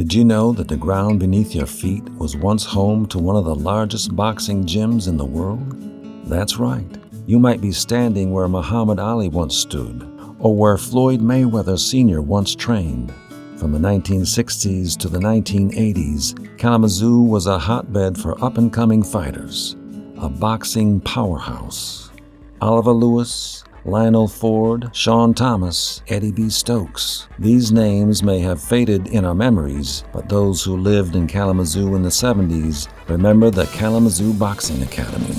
Did you know that the ground beneath your feet was once home to one of the largest boxing gyms in the world? That's right. You might be standing where Muhammad Ali once stood, or where Floyd Mayweather Sr. once trained. From the 1960s to the 1980s, Kalamazoo was a hotbed for up-and-coming fighters, a boxing powerhouse. Oliver Lewis, Lionel Ford, Sean Thomas, Eddie B. Stokes. These names may have faded in our memories, but those who lived in Kalamazoo in the 70s remember the Kalamazoo Boxing Academy.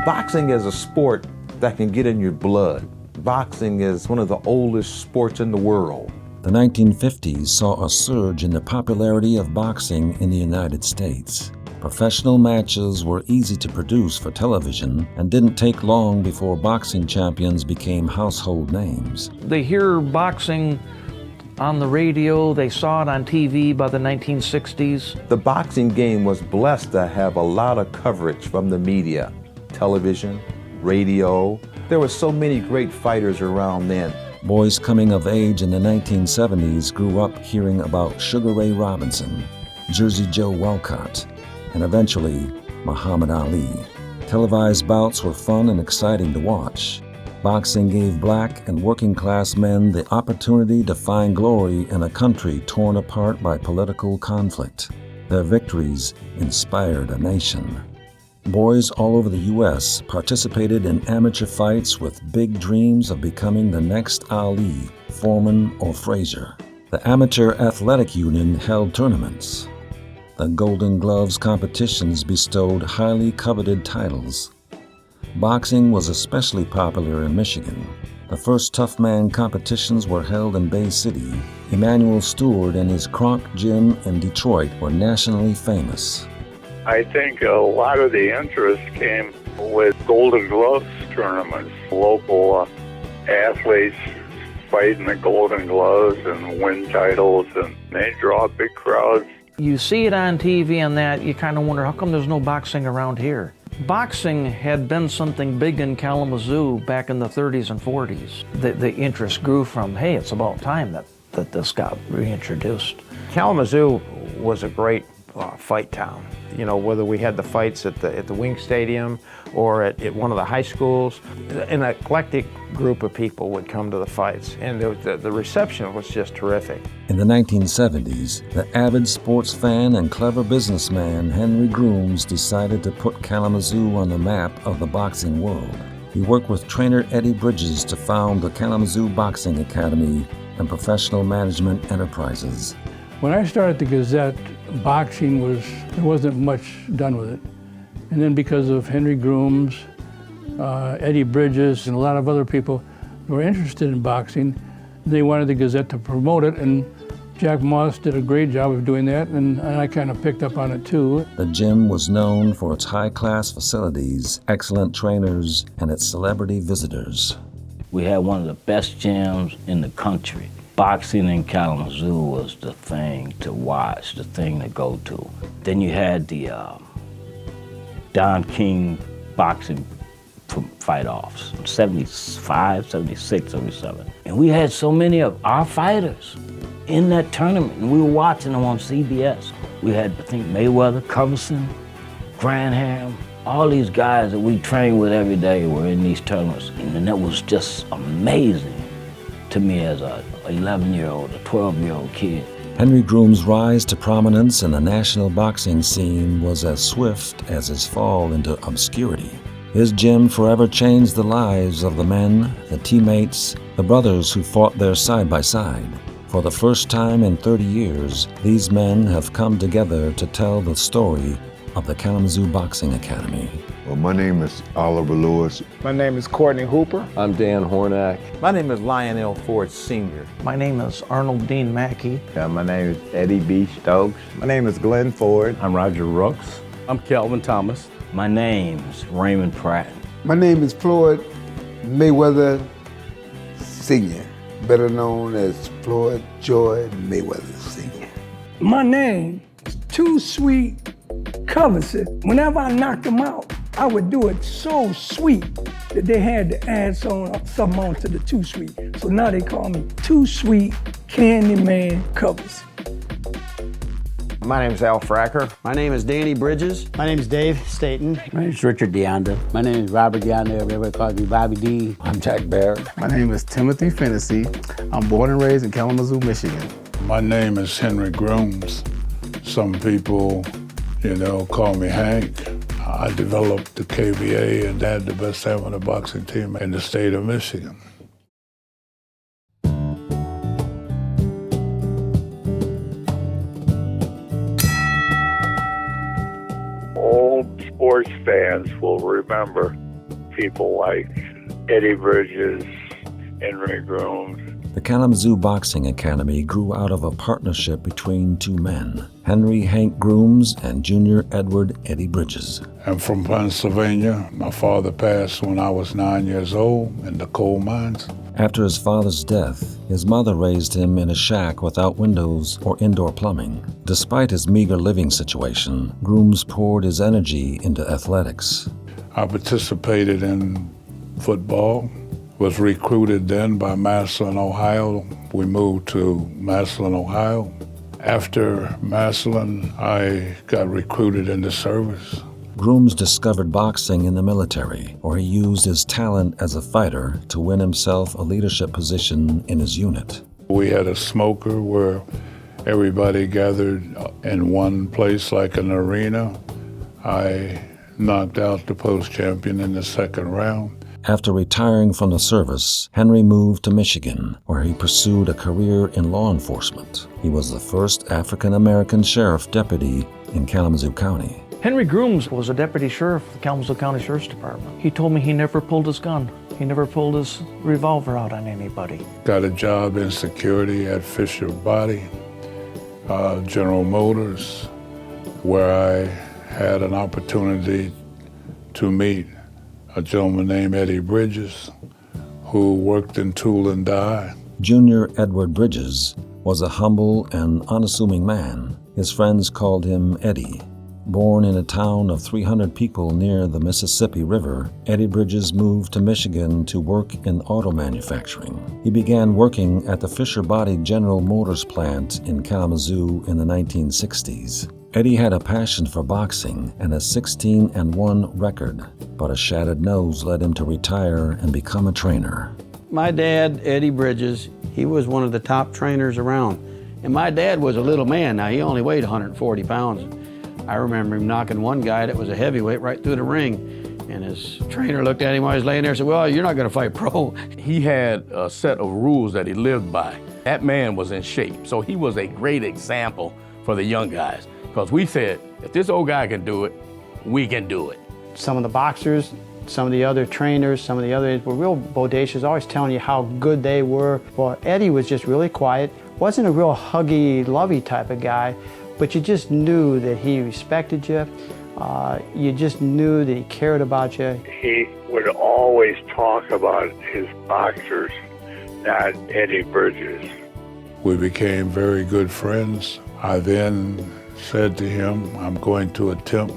Boxing is a sport that can get in your blood. Boxing is one of the oldest sports in the world. The 1950s saw a surge in the popularity of boxing in the United States. Professional matches were easy to produce for television and didn't take long before boxing champions became household names. They hear boxing on the radio, they saw it on TV by the 1960s. The boxing game was blessed to have a lot of coverage from the media, television, radio. There were so many great fighters around then. Boys coming of age in the 1970s grew up hearing about Sugar Ray Robinson, Jersey Joe Walcott, and eventually Muhammad Ali. Televised bouts were fun and exciting to watch. Boxing gave black and working class men the opportunity to find glory in a country torn apart by political conflict. Their victories inspired a nation. Boys all over the U.S. participated in amateur fights with big dreams of becoming the next Ali, Foreman, or Frazier. The Amateur Athletic Union held tournaments. The Golden Gloves competitions bestowed highly coveted titles. Boxing was especially popular in Michigan. The first Tough Man competitions were held in Bay City. Emmanuel Stewart and his Kronk Gym in Detroit were nationally famous. I think a lot of the interest came with Golden Gloves tournaments. Local athletes fight in the Golden Gloves and win titles, and they draw big crowds. You see it on TV and that, you kind of wonder, how come there's no boxing around here? Boxing had been something big in Kalamazoo back in the 30s and 40s. The interest grew from, hey, it's about time that this got reintroduced. Kalamazoo was a great fight town. You know, whether we had the fights at the Wing Stadium or at one of the high schools, an eclectic group of people would come to the fights, and the reception was just terrific. In the 1970s, the avid sports fan and clever businessman Henry Grooms decided to put Kalamazoo on the map of the boxing world. He worked with trainer Eddie Bridges to found the Kalamazoo Boxing Academy and Professional Management Enterprises. When I started the Gazette, boxing there wasn't much done with it. And then because of Henry Grooms, Eddie Bridges, and a lot of other people who were interested in boxing, they wanted the Gazette to promote it, and Jack Moss did a great job of doing that, and I kind of picked up on it too. The gym was known for its high-class facilities, excellent trainers, and its celebrity visitors. We had one of the best gyms in the country. Boxing in Kalamazoo was the thing to watch, the thing to go to. Then you had the Don King boxing fight-offs, 75, 76, 77. And we had so many of our fighters in that tournament, and we were watching them on CBS. We had, I think, Mayweather, Coverson, Granham, all these guys that we trained with every day were in these tournaments. And that was just amazing to me as a 11-year-old, a 12-year-old kid. Henry Groom's rise to prominence in the national boxing scene was as swift as his fall into obscurity. His gym forever changed the lives of the men, the teammates, the brothers who fought there side by side. For the first time in 30 years, these men have come together to tell the story of the Kalamazoo Boxing Academy. Well, my name is Oliver Lewis. My name is Courtney Hooper. I'm Dan Hornack. My name is Lionel Ford Sr. My name is Arnold Dean Mackey. My name is Eddie B. Stokes. My name is Glenn Ford. I'm Roger Rooks. I'm Calvin Thomas. My name's Raymond Pratt. My name is Floyd Mayweather Sr. better known as Floyd Joy Mayweather Sr. My name is Too Sweet Covington. Whenever I knocked them out, I would do it so sweet that they had to add something on to the Too Sweet. So now they call me Too Sweet Candyman Covington. My name is Al Fracker. My name is Danny Bridges. My name is Dave Staten. My name is Richard Deonda. My name is Robert Deonda. Everybody calls me Bobby D. I'm Jack Barrett. My name is Timothy Fennessy. I'm born and raised in Kalamazoo, Michigan. My name is Henry Grooms. Some people, call me Hank. I developed the KBA and had the best amateur boxing team in the state of Michigan. Old sports fans will remember people like Eddie Bridges, Henry Grooms. The Kalamazoo Boxing Academy grew out of a partnership between two men, Henry Hank Grooms and Junior Edward Eddie Bridges. I'm from Pennsylvania. My father passed when I was 9 years old in the coal mines. After his father's death, his mother raised him in a shack without windows or indoor plumbing. Despite his meager living situation, Grooms poured his energy into athletics. I participated in football, was recruited then by Massillon, Ohio. We moved to Massillon, Ohio. After Massillon, I got recruited into service. Grooms discovered boxing in the military, where he used his talent as a fighter to win himself a leadership position in his unit. We had a smoker where everybody gathered in one place like an arena. I knocked out the post champion in the second round. After retiring from the service, Henry moved to Michigan, where he pursued a career in law enforcement. He was the first African-American sheriff deputy in Kalamazoo County. Henry Grooms was a deputy sheriff of the Kalamazoo County Sheriff's Department. He told me he never pulled his gun. He never pulled his revolver out on anybody. Got a job in security at Fisher Body, General Motors, where I had an opportunity to meet a gentleman named Eddie Bridges, who worked in tool and die. Junior Edward Bridges was a humble and unassuming man. His friends called him Eddie. Born in a town of 300 people near the Mississippi River, Eddie Bridges moved to Michigan to work in auto manufacturing. He began working at the Fisher Body General Motors plant in Kalamazoo in the 1960s. Eddie had a passion for boxing and a 16-1 record, but a shattered nose led him to retire and become a trainer. My dad, Eddie Bridges, he was one of the top trainers around. And my dad was a little man. Now, he only weighed 140 pounds. I remember him knocking one guy that was a heavyweight right through the ring. And his trainer looked at him while he was laying there and said, well, you're not going to fight pro. He had a set of rules that he lived by. That man was in shape. So he was a great example for the young guys. Because we said, if this old guy can do it, we can do it. Some of the boxers, some of the other trainers, some of the others were real bodacious, always telling you how good they were. Well, Eddie was just really quiet, wasn't a real huggy, lovey type of guy, but you just knew that he respected you. You just knew that he cared about you. He would always talk about his boxers, not Eddie Bridges. We became very good friends. I then said to him, I'm going to attempt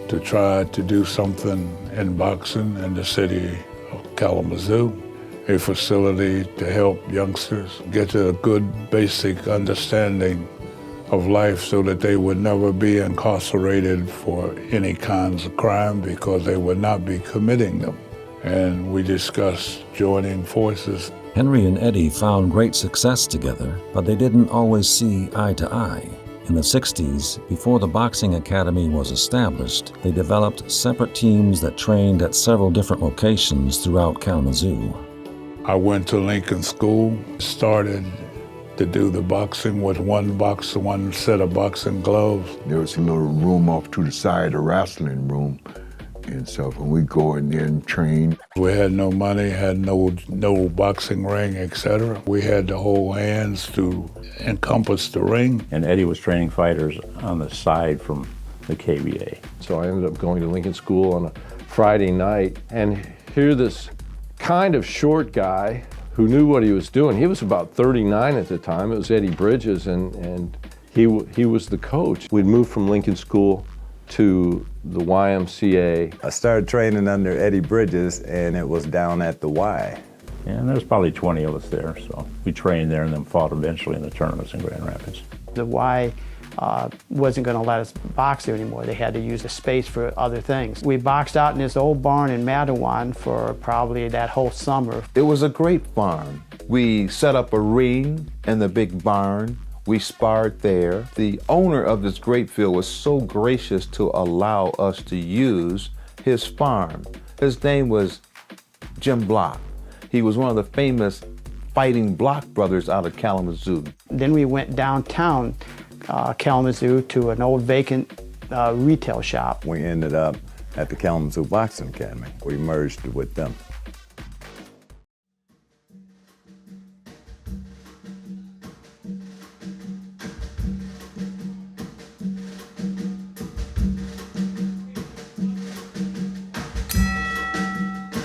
to try to do something in boxing in the city of Kalamazoo, a facility to help youngsters get to a good basic understanding of life so that they would never be incarcerated for any kinds of crime because they would not be committing them. And we discussed joining forces. Henry and Eddie found great success together, but they didn't always see eye to eye. In the 60s, before the Boxing Academy was established, they developed separate teams that trained at several different locations throughout Kalamazoo. I went to Lincoln School, started to do the boxing with one set of boxing gloves. There was a little room off to the side, a wrestling room and stuff, and we go in there and train. We had no money, had no boxing ring, etc. We had to hold hands to encompass the ring. And Eddie was training fighters on the side from the KBA. So I ended up going to Lincoln School on a Friday night, and here this kind of short guy who knew what he was doing. He was about 39 at the time. It was Eddie Bridges, and he was the coach. We'd moved from Lincoln School to the YMCA. I started training under Eddie Bridges, and it was down at the Y. Yeah, and there was probably 20 of us there, so we trained there and then fought eventually in the tournaments in Grand Rapids. The Y wasn't going to let us box there anymore. They had to use the space for other things. We boxed out in this old barn in Mattawan for probably that whole summer. It was a great farm. We set up a ring in the big barn. We sparred there. The owner of this great field was so gracious to allow us to use his farm. His name was Jim Block. He was one of the famous fighting Block brothers out of Kalamazoo. Then we went downtown Kalamazoo to an old vacant retail shop. We ended up at the Kalamazoo Boxing Academy. We merged with them.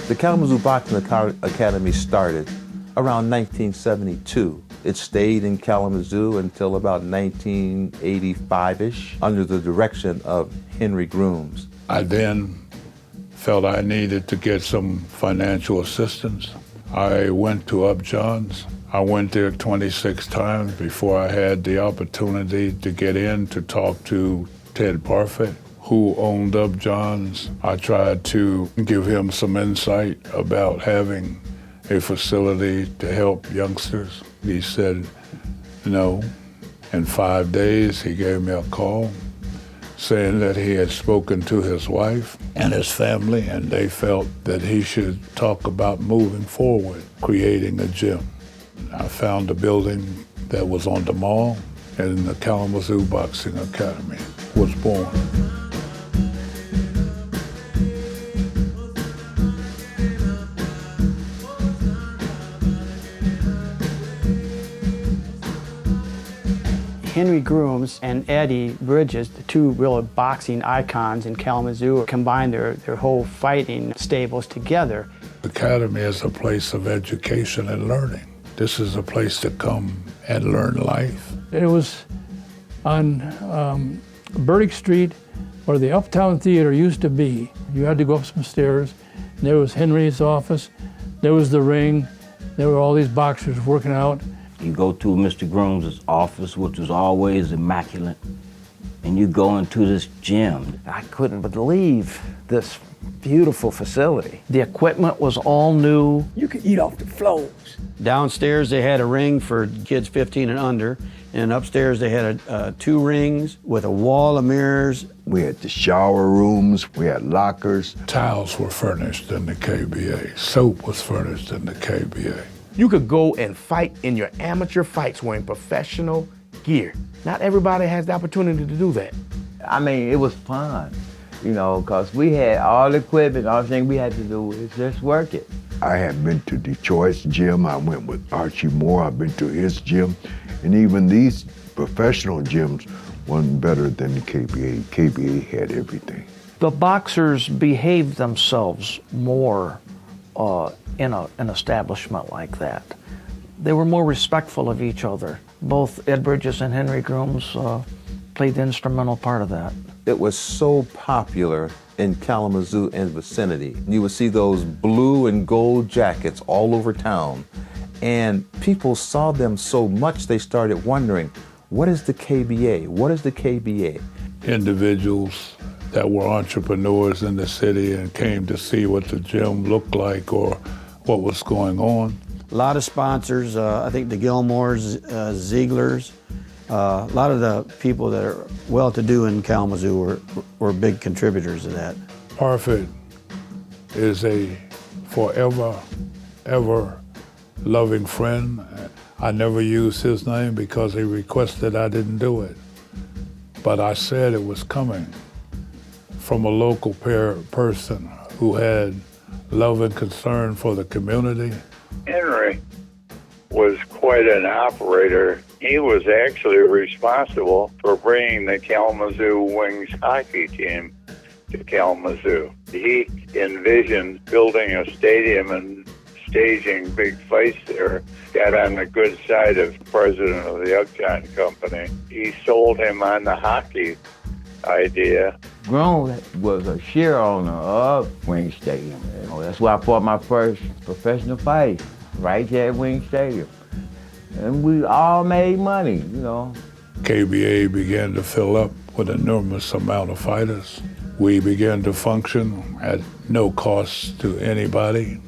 The Kalamazoo Boxing Academy started around 1972. It stayed in Kalamazoo until about 1985-ish under the direction of Henry Grooms. I then felt I needed to get some financial assistance. I went to Upjohn's. I went there 26 times before I had the opportunity to get in to talk to Ted Parfit, who owned Upjohn's. I tried to give him some insight about having a facility to help youngsters. He said no. In 5 days, he gave me a call saying that he had spoken to his wife and his family, and they felt that he should talk about moving forward, creating a gym. I found a building that was on the mall, and the Kalamazoo Boxing Academy was born. Henry Grooms and Eddie Bridges, the two real boxing icons in Kalamazoo, combined their whole fighting stables together. The Academy is a place of education and learning. This is a place to come and learn life. It was on Burdick Street where the Uptown Theater used to be. You had to go up some stairs. There was Henry's office. There was the ring. There were all these boxers working out. You go to Mr. Grooms' office, which was always immaculate, and you go into this gym. I couldn't believe this beautiful facility. The equipment was all new. You could eat off the floors. Downstairs they had a ring for kids 15 and under, and upstairs they had two rings with a wall of mirrors. We had the shower rooms, we had lockers. Towels were furnished in the KBA. Soap was furnished in the KBA. You could go and fight in your amateur fights wearing professional gear. Not everybody has the opportunity to do that. I mean, it was fun, you know, because we had all the equipment. All the thing we had to do was just work it. I had been to Detroit's gym. I went with Archie Moore. I've been to his gym. And even these professional gyms wasn't better than the KBA. KBA had everything. The boxers behaved themselves more in an establishment like that. They were more respectful of each other. Both Ed Bridges and Henry Grooms played the instrumental part of that. It was so popular in Kalamazoo and vicinity. You would see those blue and gold jackets all over town, and people saw them so much they started wondering, what is the KBA? What is the KBA? Individuals that were entrepreneurs in the city and came to see what the gym looked like or what was going on. A lot of sponsors, I think the Gilmores, Zieglers, a lot of the people that are well-to-do in Kalamazoo were big contributors to that. Parfit is a forever, ever loving friend. I never used his name because he requested I didn't do it. But I said it was coming from a local person who had love and concern for the community. Henry was quite an operator. He was actually responsible for bringing the Kalamazoo Wings hockey team to Kalamazoo. He envisioned building a stadium and staging big fights there, got on the good side of the president of the Upjohn Company. He sold him on the hockey idea. Grown was a share owner of Wing Stadium. You know, that's where I fought my first professional fight, right there at Wing Stadium. And we all made money, you know. KBA began to fill up with an enormous amount of fighters. We began to function at no cost to anybody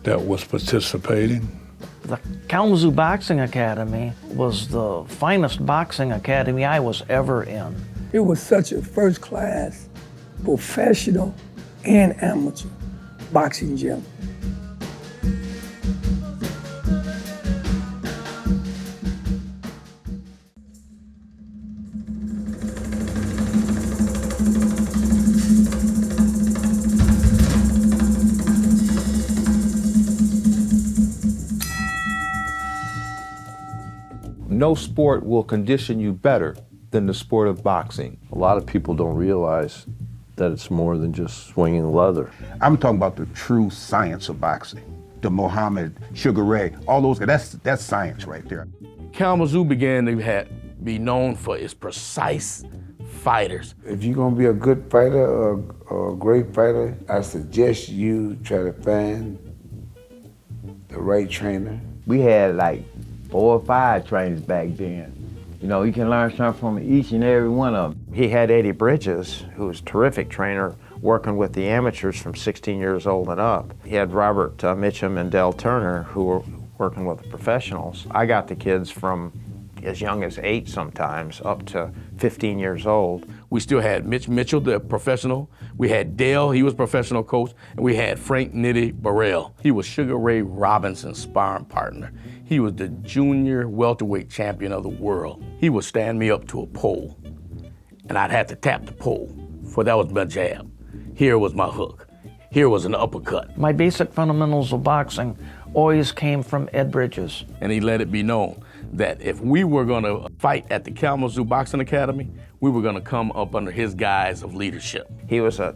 that was participating. The Kalamazoo Boxing Academy was the finest boxing academy I was ever in. It was such a first-class, professional, and amateur boxing gym. No sport will condition you better than the sport of boxing. A lot of people don't realize that it's more than just swinging leather. I'm talking about the true science of boxing. The Muhammad, Sugar Ray, all those guys, that's science right there. Kalamazoo began to be known for its precise fighters. If you're gonna be a good fighter or a great fighter, I suggest you try to find the right trainer. We had like 4 or 5 trainers back then. You know, you can learn something from each and every one of them. He had Eddie Bridges, who was a terrific trainer, working with the amateurs from 16 years old and up. He had Robert Mitchum and Del Turner, who were working with the professionals. I got the kids from as young as 8 sometimes, up to 15 years old. We still had Mitch Mitchell, the professional. We had Dale, he was professional coach. And we had Frank Nitty Burrell. He was Sugar Ray Robinson's sparring partner. He was the junior welterweight champion of the world. He would stand me up to a pole, and I'd have to tap the pole, for that was my jab. Here was my hook. Here was an uppercut. My basic fundamentals of boxing always came from Ed Bridges. And he let it be known that if we were gonna fight at the Kalamazoo Boxing Academy, we were gonna come up under his guise of leadership. He was a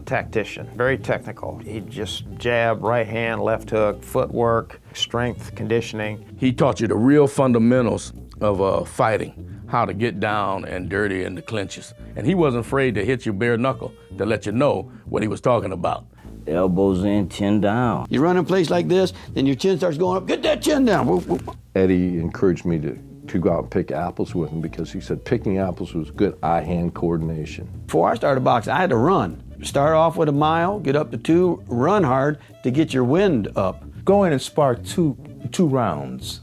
tactician, very technical. He'd just jab, right hand, left hook, footwork, strength, conditioning. He taught you the real fundamentals of fighting, how to get down and dirty in the clinches. And he wasn't afraid to hit you bare knuckle to let you know what he was talking about. Elbows in, chin down. You run in place like this, then your chin starts going up. Get that chin down. Whoop, whoop. Eddie encouraged me to go out and pick apples with him because he said picking apples was good eye-hand coordination. Before I started boxing, I had to run. Start off with a mile, get up to 2, run hard to get your wind up. Go in and spar two rounds.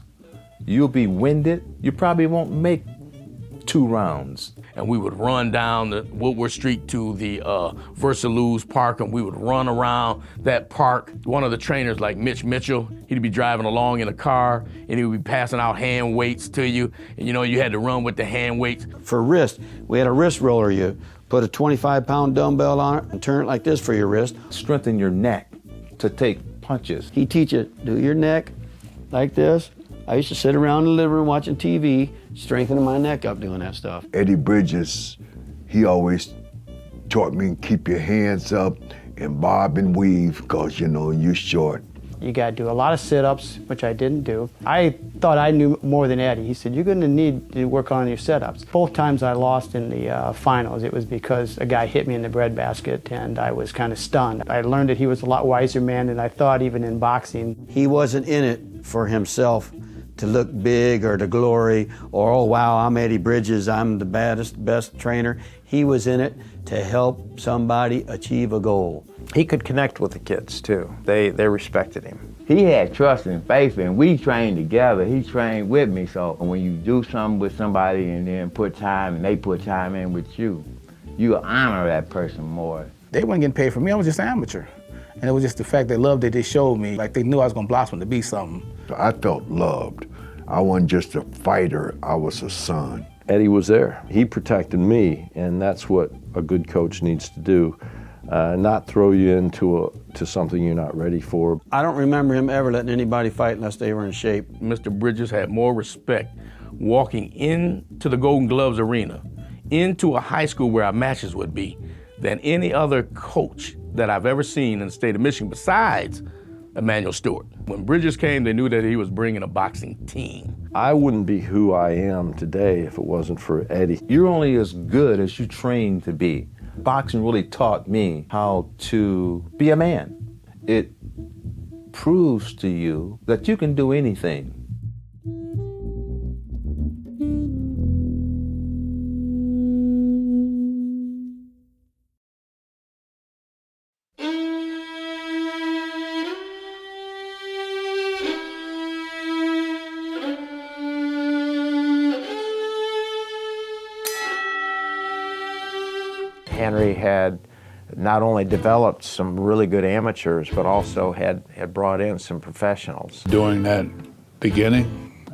You'll be winded. You probably won't make 2 rounds. And we would run down the Woodward Street to the Versailles Park, and we would run around that park. One of the trainers, like Mitch Mitchell, he'd be driving along in a car, and he would be passing out hand weights to you, and you know, you had to run with the hand weights. For wrist, we had a wrist roller. You put a 25-pound dumbbell on it and turn it like this for your wrist. Strengthen your neck to take punches. He teach you, do your neck like this. I used to sit around in the living room watching TV, strengthening my neck up doing that stuff. Eddie Bridges, he always taught me keep your hands up and bob and weave because, you know, you're short. You got to do a lot of sit-ups, which I didn't do. I thought I knew more than Eddie. He said, you're going to need to work on your sit-ups. Both times I lost in the finals, it was because a guy hit me in the breadbasket and I was kind of stunned. I learned that he was a lot wiser man than I thought, even in boxing. He wasn't in it for himself to look big or to glory or, oh, wow, I'm Eddie Bridges, I'm the best trainer. He was in it to help somebody achieve a goal. He could connect with the kids, too. They respected him. He had trust and faith, and we trained together. He trained with me, so when you do something with somebody and then put time, and they put time in with you, you honor that person more. They weren't getting paid for me, I was just an amateur. And it was just the fact they loved it, they showed me, like they knew I was gonna blossom to be something. I felt loved. I wasn't just a fighter, I was a son. Eddie was there. He protected me, and that's what a good coach needs to do. Not throw you into something you're not ready for. I don't remember him ever letting anybody fight unless they were in shape. Mr. Bridges had more respect walking into the Golden Gloves arena, into a high school where our matches would be, than any other coach that I've ever seen in the state of Michigan, besides Emmanuel Stewart. When Bridges came, they knew that he was bringing a boxing team. I wouldn't be who I am today if it wasn't for Eddie. You're only as good as you train to be. Boxing really taught me how to be a man. It proves to you that you can do anything. Henry had not only developed some really good amateurs, but also had brought in some professionals. During that beginning,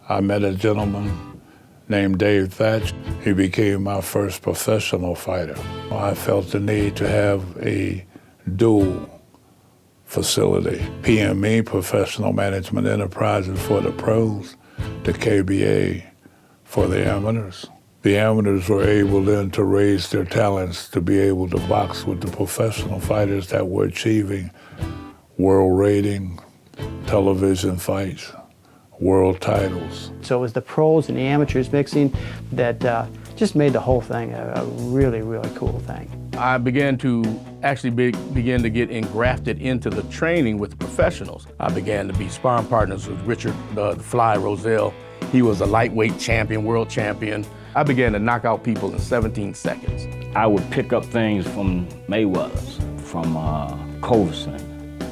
I met a gentleman named Dave Thatch. He became my first professional fighter. I felt the need to have a dual facility. PME, Professional Management Enterprises for the pros, the KBA for the amateurs. The amateurs were able then to raise their talents to be able to box with the professional fighters that were achieving world rating, television fights, world titles. So it was the pros and the amateurs mixing that just made the whole thing a really, really cool thing. I began to actually begin to get engrafted into the training with the professionals. I began to be sparring partners with Richard the Fly Roselle. He was a lightweight champion, world champion. I began to knock out people in 17 seconds. I would pick up things from Mayweather's, from Coverson.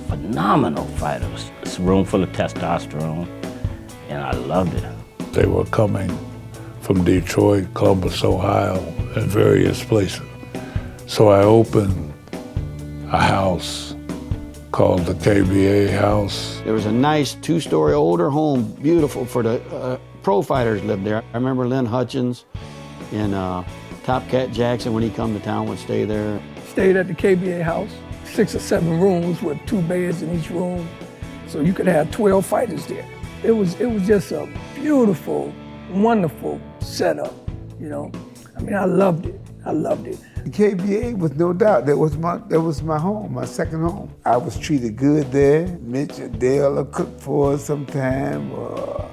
Phenomenal fighters. It's a room full of testosterone, and I loved it. They were coming from Detroit, Columbus, Ohio, and various places. So I opened a house called the KBA House. There was a nice two-story older home, beautiful for the pro fighters lived there. I remember Lynn Hutchins and Top Cat Jackson, when he come to town, would stay there. Stayed at the KBA house, 6 or 7 rooms with 2 beds in each room. So you could have 12 fighters there. It was just a beautiful, wonderful setup, you know. I mean, I loved it. I loved it. The KBA was no doubt, that was my home, my second home. I was treated good there. Mitch or Dale will cook for us sometime, or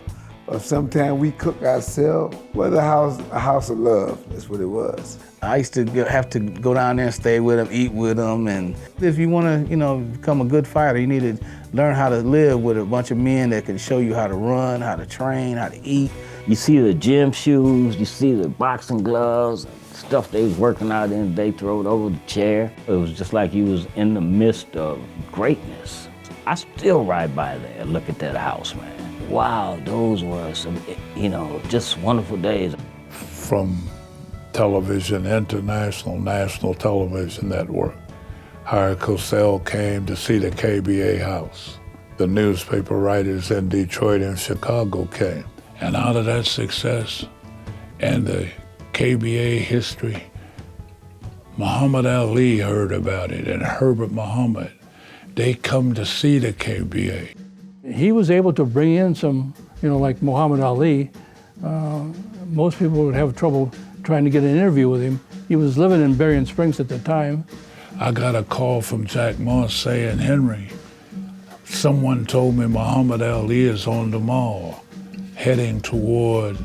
sometime we cook ourselves. Well, a house of love, that's what it was. I used to have to go down there and stay with them, eat with them, and if you want to, become a good fighter, you need to learn how to live with a bunch of men that can show you how to run, how to train, how to eat. You see the gym shoes, you see the boxing gloves, stuff they was working out in, they throw it over the chair. It was just like you was in the midst of greatness. I still ride by there and look at that house, man. Wow, those were some, just wonderful days. From television, international, national television network, Howard Cosell came to see the KBA house. The newspaper writers in Detroit and Chicago came. And out of that success and the KBA history, Muhammad Ali heard about it, and Herbert Muhammad. They come to see the KBA. He was able to bring in some, like Muhammad Ali. Most people would have trouble trying to get an interview with him. He was living in Berrien Springs at the time. I got a call from Jack Moss saying, Henry, someone told me Muhammad Ali is on the mall heading toward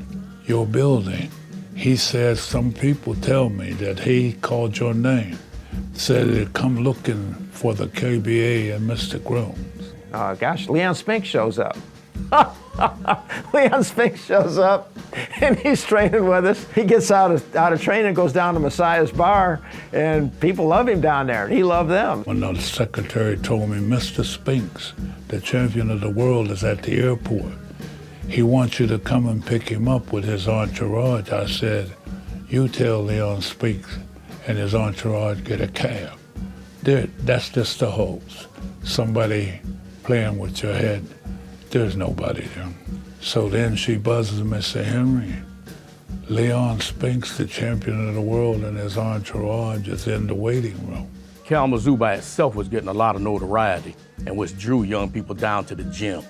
your building. He said, some people tell me that he called your name, said he'd come looking for the KBA and Mr. Grooms. Leon Spink shows up. Leon Spink shows up, and he's training with us. He gets out of training, goes down to Messiah's Bar, and people love him down there, and he loved them. When the secretary told me, Mr. Spinks, the champion of the world, is at the airport. He wants you to come and pick him up with his entourage. I said, you tell Leon Spinks and his entourage get a cab. That's just the hoax. Somebody playing with your head. There's nobody there. So then she buzzes me and says, Henry, Leon Spinks, the champion of the world, and his entourage is in the waiting room. Kalamazoo by itself was getting a lot of notoriety, and which drew young people down to the gym.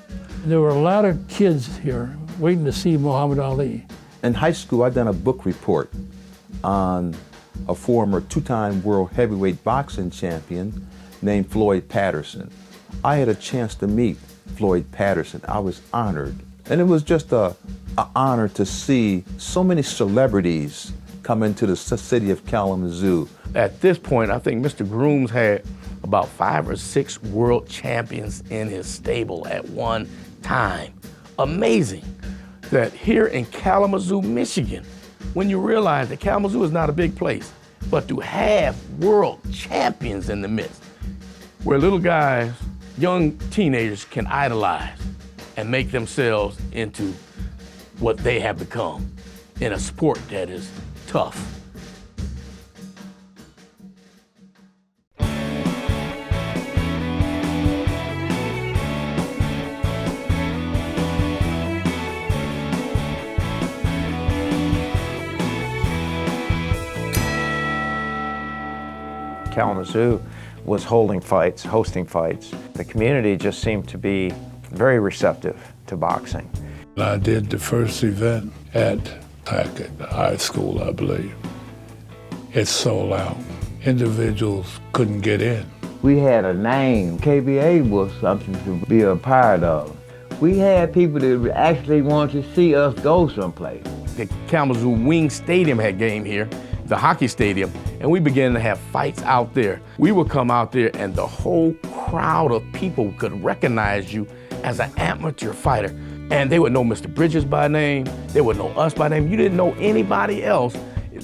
There were a lot of kids here waiting to see Muhammad Ali. In high school, I'd done a book report on a former 2-time world heavyweight boxing champion named Floyd Patterson. I had a chance to meet Floyd Patterson. I was honored. And it was just an honor to see so many celebrities come into the city of Kalamazoo. At this point, I think Mr. Grooms had about 5 or 6 world champions in his stable at one time. Amazing that here in Kalamazoo, Michigan, when you realize that Kalamazoo is not a big place, but to have world champions in the midst, where little guys, young teenagers can idolize and make themselves into what they have become in a sport that is tough. Kalamazoo was holding fights, hosting fights. The community just seemed to be very receptive to boxing. I did the first event at Hackett High School, I believe. It sold out. Individuals couldn't get in. We had a name. KBA was something to be a part of. We had people that actually wanted to see us go someplace. The Kalamazoo Wing Stadium had game here, the hockey stadium, and we began to have fights out there. We would come out there and the whole crowd of people could recognize you as an amateur fighter. And they would know Mr. Bridges by name, they would know us by name. You didn't know anybody else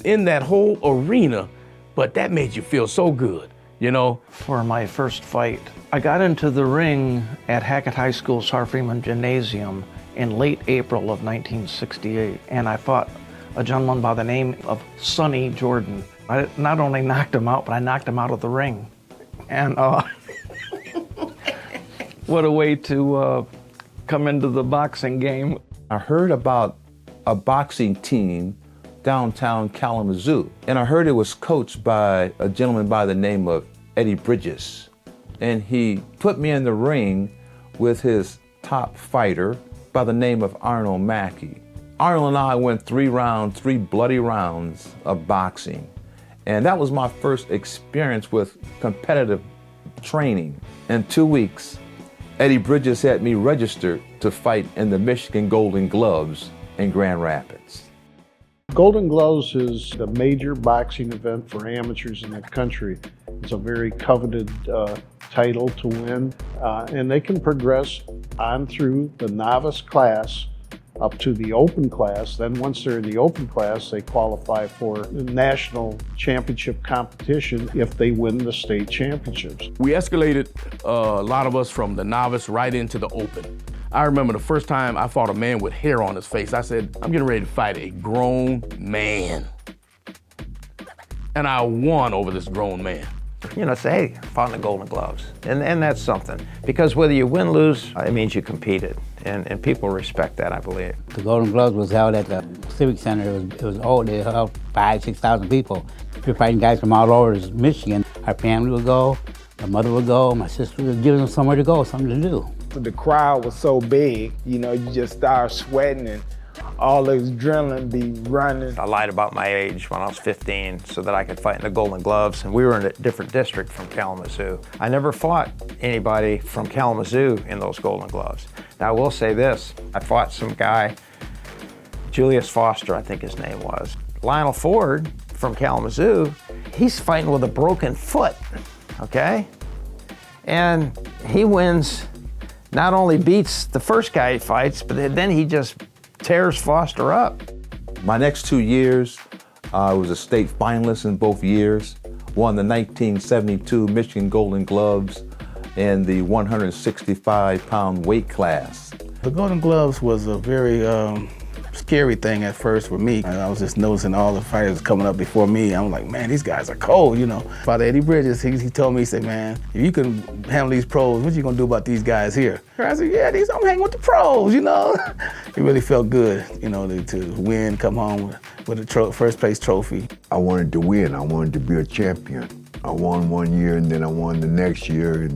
in that whole arena, but that made you feel so good, you know? For my first fight, I got into the ring at Hackett High School Sar Freeman Gymnasium in late April of 1968, and I fought a gentleman by the name of Sonny Jordan. I not only knocked him out, but I knocked him out of the ring. And what a way to come into the boxing game. I heard about a boxing team downtown Kalamazoo, and I heard it was coached by a gentleman by the name of Eddie Bridges. And he put me in the ring with his top fighter by the name of Arnold Mackey. Arnold and I went 3 bloody rounds of boxing. And that was my first experience with competitive training. In 2 weeks, Eddie Bridges had me registered to fight in the Michigan Golden Gloves in Grand Rapids. Golden Gloves is the major boxing event for amateurs in the country. It's a very coveted title to win, and they can progress on through the novice class up to the open class. Then once they're in the open class, they qualify for the national championship competition if they win the state championships. We escalated a lot of us from the novice right into the open. I remember the first time I fought a man with hair on his face. I said, I'm getting ready to fight a grown man. And I won over this grown man. You know, say, hey, I fought in the Golden Gloves. And that's something. Because whether you win, lose, it means you competed. And people respect that, I believe. The Golden Gloves was held at the Civic Center. It was old. They held 5,000 to 6,000 people. We were fighting guys from all over Michigan. Our family would go, my mother would go, my sister would give them somewhere to go, something to do. The crowd was so big, you know, you just start sweating and all the adrenaline be running. I lied about my age when I was 15 so that I could fight in the Golden Gloves, and we were in a different district from Kalamazoo. I never fought anybody from Kalamazoo in those Golden Gloves. Now I will say this, I fought some guy, Julius Foster, I think his name was. Lionel Ford from Kalamazoo, he's fighting with a broken foot, okay? And he wins, not only beats the first guy he fights, but then he just tears Foster up. My next 2 years, I was a state finalist in both years, won the 1972 Michigan Golden Gloves in the 165-pound weight class. The Golden Gloves was a very scary thing at first for me. I was just noticing all the fighters coming up before me. I'm like, man, these guys are cold, you know. Father Eddie Bridges, he told me, he said, man, if you can handle these pros, what you gonna do about these guys here? I said, yeah, I'm hanging with the pros, you know. It really felt good, you know, to win, come home with a first place trophy. I wanted to win. I wanted to be a champion. I won 1 year and then I won the next year,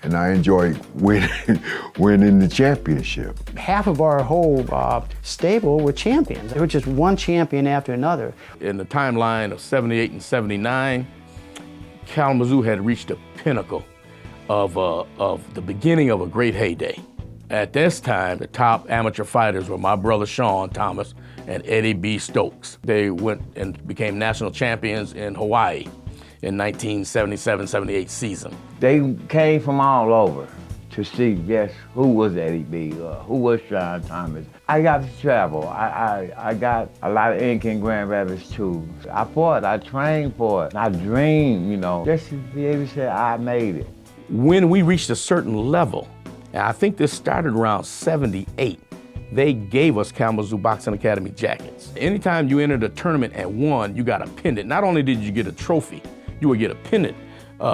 and I enjoyed winning the championship. Half of our whole stable were champions. They were just one champion after another. In the timeline of 78 and 79, Kalamazoo had reached a pinnacle of the beginning of a great heyday. At this time, the top amateur fighters were my brother Sean Thomas and Eddie B. Stokes. They went and became national champions in Hawaii in 1977-78 season. They came from all over to see, yes, who was Eddie B., who was Sean Thomas. I got to travel. I got a lot of ink in Grand Rapids too. I fought, I trained for it. I dreamed, you know, just to be able to say I made it. When we reached a certain level, and I think this started around 78, they gave us Kalamazoo Boxing Academy jackets. Anytime you entered a tournament and won, you got a pendant. Not only did you get a trophy, you would get a pendant.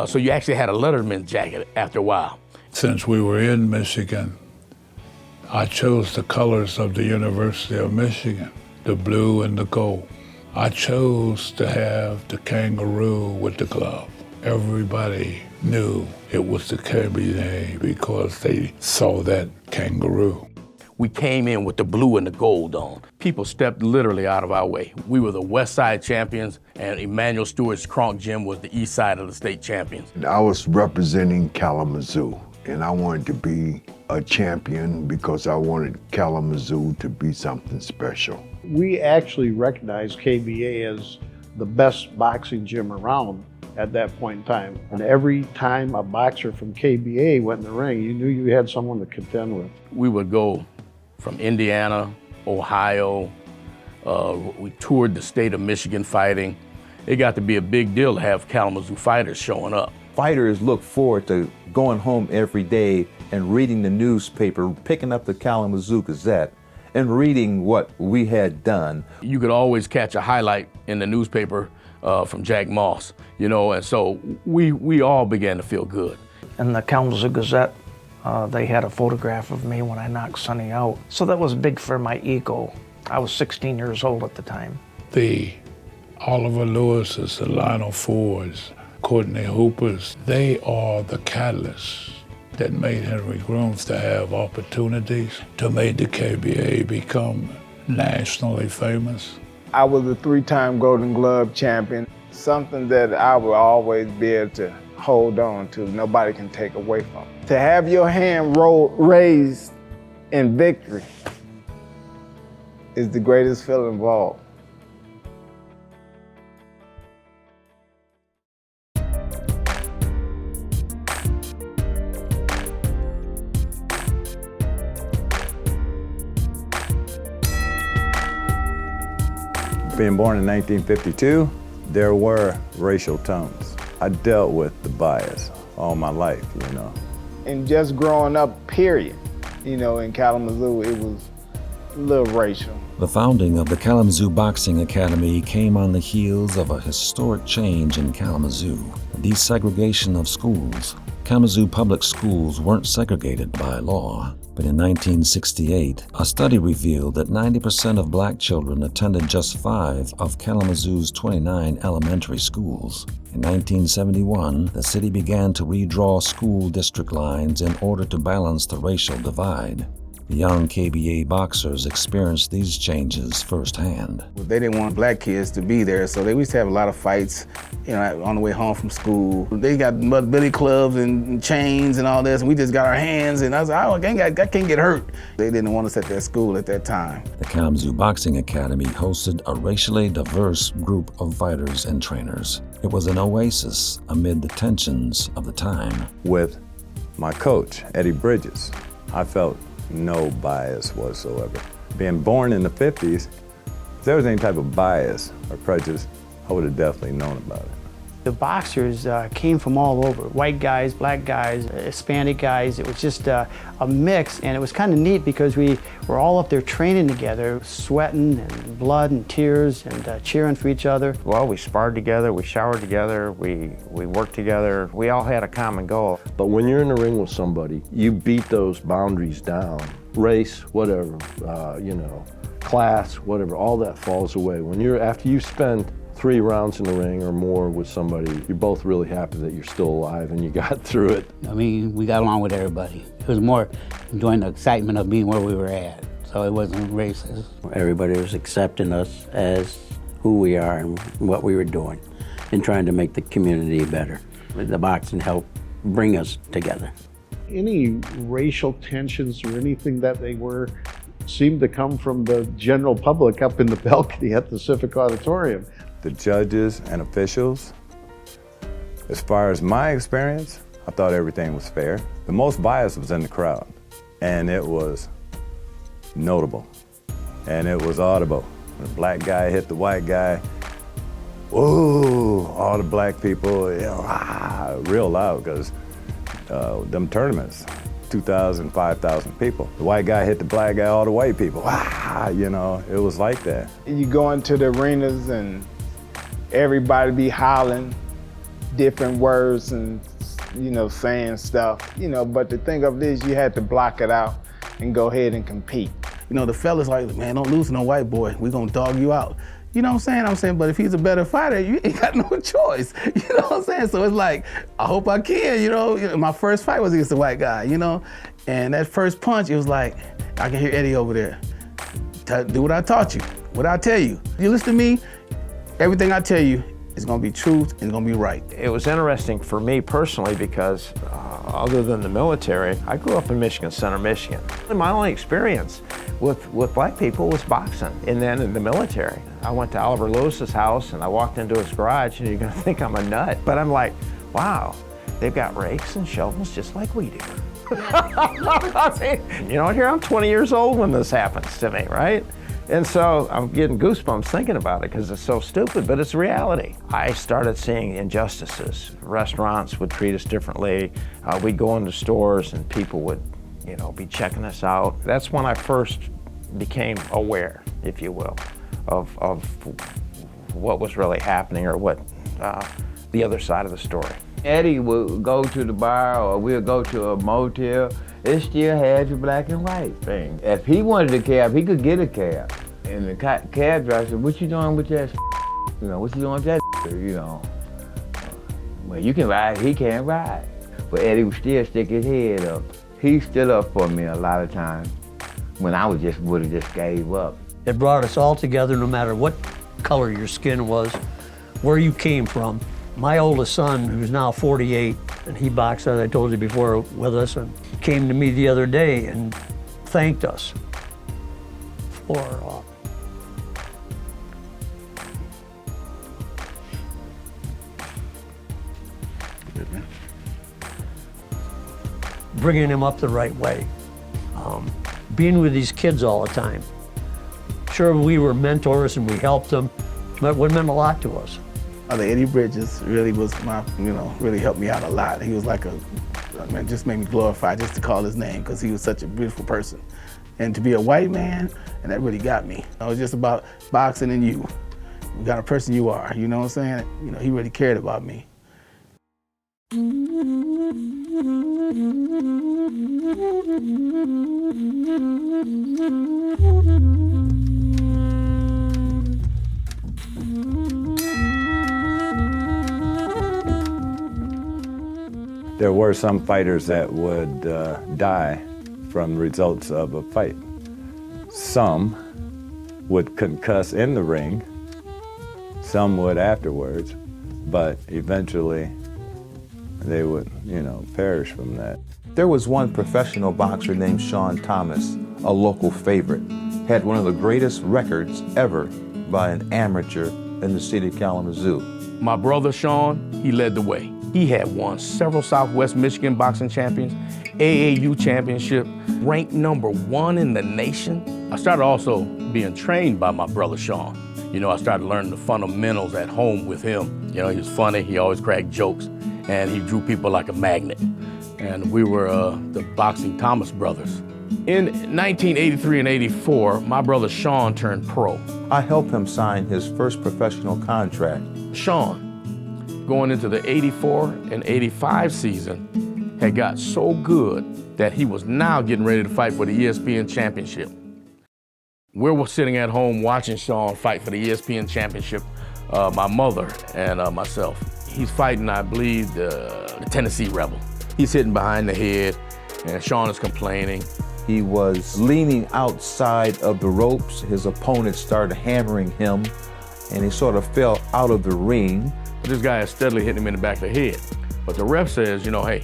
So you actually had a Letterman jacket after a while. Since we were in Michigan, I chose the colors of the University of Michigan, the blue and the gold. I chose to have the kangaroo with the glove. Everybody knew it was the KBA because they saw that kangaroo. We came in with the blue and the gold on. People stepped literally out of our way. We were the West Side champions, and Emmanuel Stewart's Kronk Gym was the East Side of the state champions. I was representing Kalamazoo, and I wanted to be a champion because I wanted Kalamazoo to be something special. We actually recognized KBA as the best boxing gym around at that point in time. And every time a boxer from KBA went in the ring, you knew you had someone to contend with. We would go from Indiana, Ohio. We toured the state of Michigan fighting. It got to be a big deal to have Kalamazoo fighters showing up. Fighters look forward to going home every day and reading the newspaper, picking up the Kalamazoo Gazette, and reading what we had done. You could always catch a highlight in the newspaper from Jack Moss, you know, and so we all began to feel good. In the Kalamazoo Gazette, they had a photograph of me when I knocked Sonny out. So that was big for my ego. I was 16 years old at the time. The Oliver Lewis's, the Lionel Fords, Courtney Hoopers, they are the catalysts that made Henry Grooms to have opportunities to make the KBA become nationally famous. I was a 3-time Golden Glove champion, something that I will always be able to hold on to, nobody can take away from. To have your hand raised in victory is the greatest feeling of all. Being born in 1952, there were racial tones. I dealt with the bias all my life, you know. And just growing up, period, you know, in Kalamazoo, it was a little racial. The founding of the Kalamazoo Boxing Academy came on the heels of a historic change in Kalamazoo, the desegregation of schools. Kalamazoo public schools weren't segregated by law. But in 1968, a study revealed that 90% of black children attended just 5 of Kalamazoo's 29 elementary schools. In 1971, the city began to redraw school district lines in order to balance the racial divide. The young KBA boxers experienced these changes firsthand. They didn't want black kids to be there, so they used to have a lot of fights, you know, on the way home from school. They got mud billy clubs and chains and all this, and we just got our hands, and I was like, I can't get hurt. They didn't want us at their school at that time. The Kalamazoo Boxing Academy hosted a racially diverse group of fighters and trainers. It was an oasis amid the tensions of the time. With my coach, Eddie Bridges, I felt no bias whatsoever. Being born in the 50s, if there was any type of bias or prejudice, I would have definitely known about it. The boxers came from all over, white guys, black guys, Hispanic guys. It was just a mix, and it was kind of neat because we were all up there training together, sweating and blood and tears and cheering for each other. Well, we sparred together, we showered together, we worked together. We all had a common goal. But when you're in the ring with somebody, you beat those boundaries down. Race, whatever, you know, class, whatever, all that falls away. After you spend 3 rounds in the ring or more with somebody, you're both really happy that you're still alive and you got through it. I mean, we got along with everybody. It was more enjoying the excitement of being where we were at, so it wasn't racist. Everybody was accepting us as who we are and what we were doing and trying to make the community better. The boxing helped bring us together. Any racial tensions or anything that they were seemed to come from the general public up in the balcony at the Civic Auditorium. The judges and officials, as far as my experience, I thought everything was fair. The most bias was in the crowd, and it was notable, and it was audible. When a black guy hit the white guy, whoa, all the black people, you know, real loud, because them tournaments, 2,000, 5,000 people. The white guy hit the black guy, all the white people, you know, it was like that. You go into the arenas and everybody be hollering different words and, you know, saying stuff, you know, but the thing of it is you had to block it out and go ahead and compete. You know, the fellas like, man, don't lose to no white boy. We gonna dog you out. You know what I'm saying? But if he's a better fighter, you ain't got no choice. You know what I'm saying? So it's like, I hope I can, you know. My first fight was against a white guy, you know? And that first punch, it was like, I can hear Eddie over there. Do what I taught you, what I tell you. You listen to me, everything I tell you is gonna be truth and it's gonna be right. It was interesting for me personally because other than the military, I grew up in Michigan Center, Michigan. And my only experience with black people was boxing. And then in the military, I went to Oliver Lewis's house and I walked into his garage and you're gonna think I'm a nut. But I'm like, wow, they've got rakes and shovels just like we do. You know, here I'm 20 years old when this happens to me, right? And so I'm getting goosebumps thinking about it because it's so stupid, but it's reality. I started seeing injustices. Restaurants would treat us differently. We'd go into stores and people would, you know, be checking us out. That's when I first became aware, if you will, of what was really happening or what the other side of the story. Eddie would go to the bar or we'll go to a motel. It still had the black and white thing. If he wanted a cab, he could get a cab. And the cab driver said, what you doing with that? You know, what you doing with that? You know, well, you can ride, he can't ride. But Eddie would still stick his head up. He stood up for me a lot of times when I would have just gave up. It brought us all together no matter what color your skin was, where you came from. My oldest son, who's now 48, and he boxed, as I told you before, with us, and came to me the other day and thanked us for bringing him up the right way, being with these kids all the time. Sure, we were mentors and we helped them, but it meant a lot to us. Eddie Bridges really was my, you know, really helped me out a lot. He was like man, just made me glorify just to call his name because he was such a beautiful person. And to be a white man, and that really got me. It was just about boxing and you. You got a person you are, you know what I'm saying? You know, he really cared about me. There were some fighters that would die from the results of a fight. Some would concuss in the ring, some would afterwards, but eventually they would, you know, perish from that. There was one professional boxer named Sean Thomas, a local favorite, had one of the greatest records ever by an amateur in the city of Kalamazoo. My brother Sean, he led the way. He had won several Southwest Michigan boxing champions, AAU championship, ranked #1 in the nation. I started also being trained by my brother Sean. You know, I started learning the fundamentals at home with him. You know, he was funny, he always cracked jokes, and he drew people like a magnet. And we were the Boxing Thomas brothers. In 1983 and 84, my brother Sean turned pro. I helped him sign his first professional contract. Sean, going into the 84 and 85 season, had got so good that he was now getting ready to fight for the ESPN championship. We were sitting at home watching Sean fight for the ESPN championship, my mother and myself. He's fighting, I believe, the Tennessee Rebel. He's hitting behind the head, and Sean is complaining. He was leaning outside of the ropes. His opponent started hammering him, and he sort of fell out of the ring. This guy is steadily hitting him in the back of the head. But the ref says, you know, hey,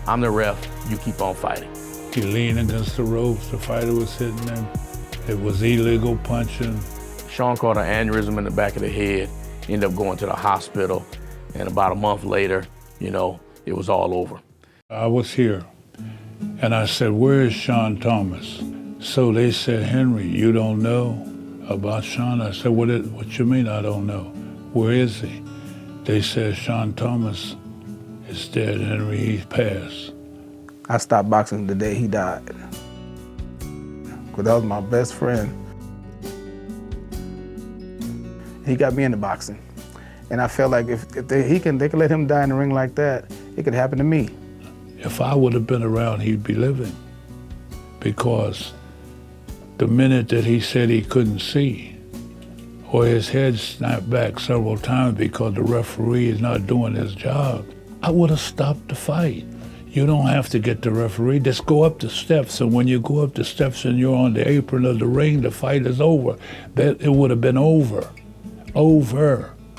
I'm the ref, you keep on fighting. He leaned against the ropes, the fighter was hitting him. It was illegal punching. Sean caught an aneurysm in the back of the head, ended up going to the hospital, and about a month later, you know, it was all over. I was here, and I said, where is Sean Thomas? So they said, Henry, you don't know about Sean? I said, what you mean I don't know? Where is he? They said, Sean Thomas is dead, Henry, he's passed. I stopped boxing the day he died. Because that was my best friend. He got me into boxing. And I felt like if they could let him die in the ring like that, it could happen to me. If I would have been around, he'd be living. Because the minute that he said he couldn't see, or his head snapped back several times because the referee is not doing his job, I would have stopped the fight. You don't have to get the referee, just go up the steps, and when you go up the steps and you're on the apron of the ring, the fight is over. It would have been over,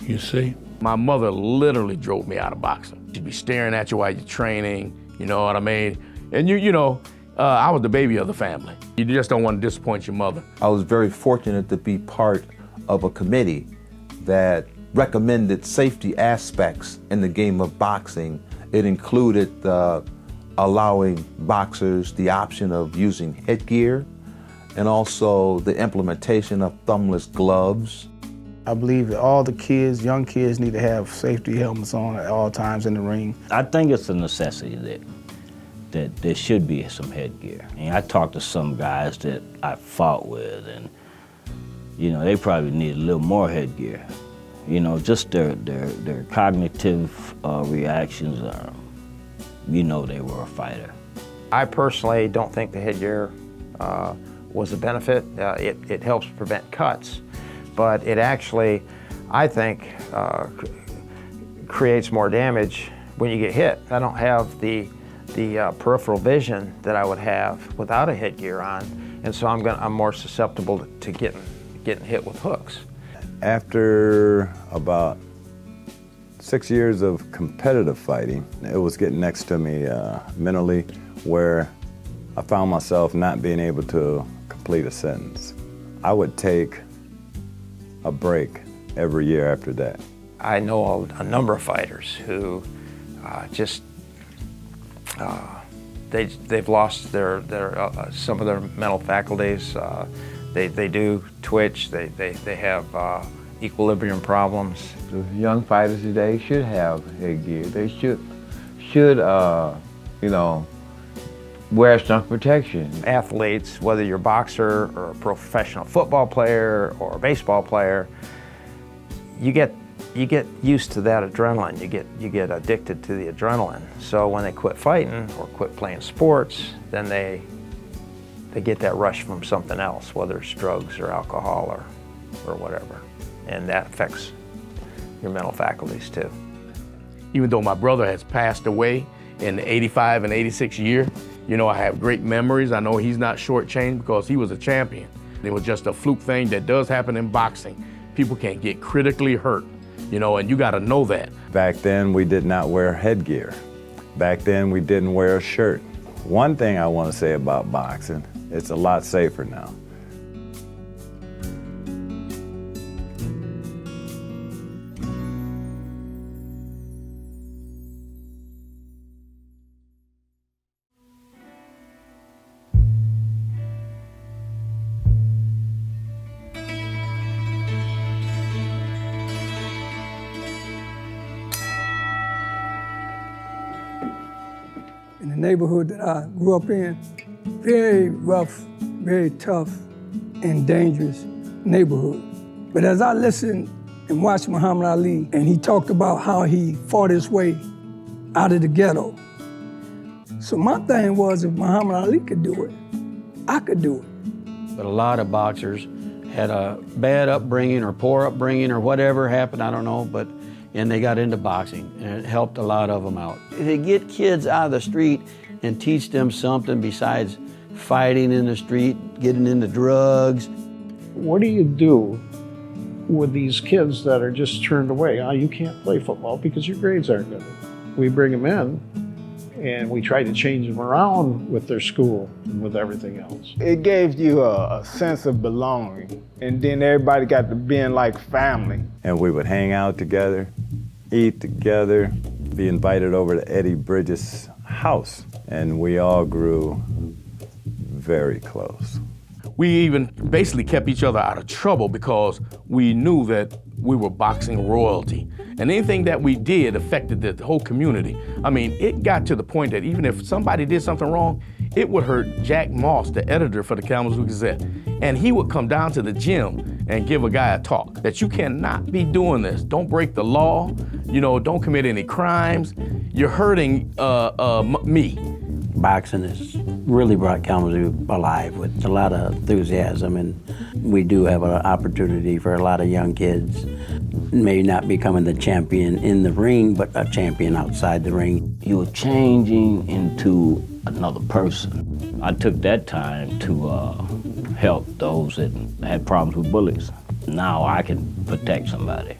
you see? My mother literally drove me out of boxing. She'd be staring at you while you're training, you know what I mean? And you know, I was the baby of the family. You just don't want to disappoint your mother. I was very fortunate to be part of a committee that recommended safety aspects in the game of boxing. It included allowing boxers the option of using headgear and also the implementation of thumbless gloves. I believe that all the kids, young kids, need to have safety helmets on at all times in the ring. I think it's a necessity that there should be some headgear. And I talked to some guys that I fought with, and you know, they probably need a little more headgear. You know, just their cognitive reactions are, you know, they were a fighter. I personally don't think the headgear was a benefit. It helps prevent cuts, but it actually, I think, creates more damage when you get hit. I don't have the peripheral vision that I would have without a headgear on, and so I'm more susceptible to getting hit with hooks. After about 6 years of competitive fighting, it was getting next to me mentally, where I found myself not being able to complete a sentence. I would take a break every year after that. I know a number of fighters who they've lost some of their mental faculties. They do twitch, they have equilibrium problems. The young fighters today should have headgear. They should you know, wear some protection. Athletes, whether you're a boxer or a professional football player or a baseball player, you get used to that adrenaline. You get addicted to the adrenaline. So when they quit fighting or quit playing sports, then they get that rush from something else, whether it's drugs or alcohol or whatever. And that affects your mental faculties too. Even though my brother has passed away in the 85 and 86 year, you know, I have great memories. I know he's not shortchanged because he was a champion. It was just a fluke thing that does happen in boxing. People can get critically hurt, you know, and you got to know that. Back then, we did not wear headgear. Back then, we didn't wear a shirt. One thing I want to say about boxing, it's a lot safer now. In the neighborhood that I grew up in, very rough, very tough, and dangerous neighborhood. But as I listened and watched Muhammad Ali, and he talked about how he fought his way out of the ghetto. So my thing was, if Muhammad Ali could do it, I could do it. But a lot of boxers had a bad upbringing or poor upbringing or whatever happened, I don't know, and they got into boxing, and it helped a lot of them out. To get kids out of the street and teach them something besides fighting in the street, getting into drugs. What do you do with these kids that are just turned away? You can't play football because your grades aren't good. We bring them in and we try to change them around with their school and with everything else. It gave you a sense of belonging, and then everybody got to being like family. And we would hang out together, eat together, be invited over to Eddie Bridges' house, and we all grew very close. We even basically kept each other out of trouble because we knew that we were boxing royalty. And anything that we did affected the whole community. I mean, it got to the point that even if somebody did something wrong, it would hurt Jack Moss, the editor for the Kalamazoo Gazette. And he would come down to the gym and give a guy a talk that you cannot be doing this. Don't break the law, you know, don't commit any crimes. You're hurting me. Boxing has really brought Kalamazoo alive with a lot of enthusiasm, and we do have an opportunity for a lot of young kids, maybe not becoming the champion in the ring, but a champion outside the ring. You're changing into another person. I took that time to help those that had problems with bullies. Now I can protect somebody.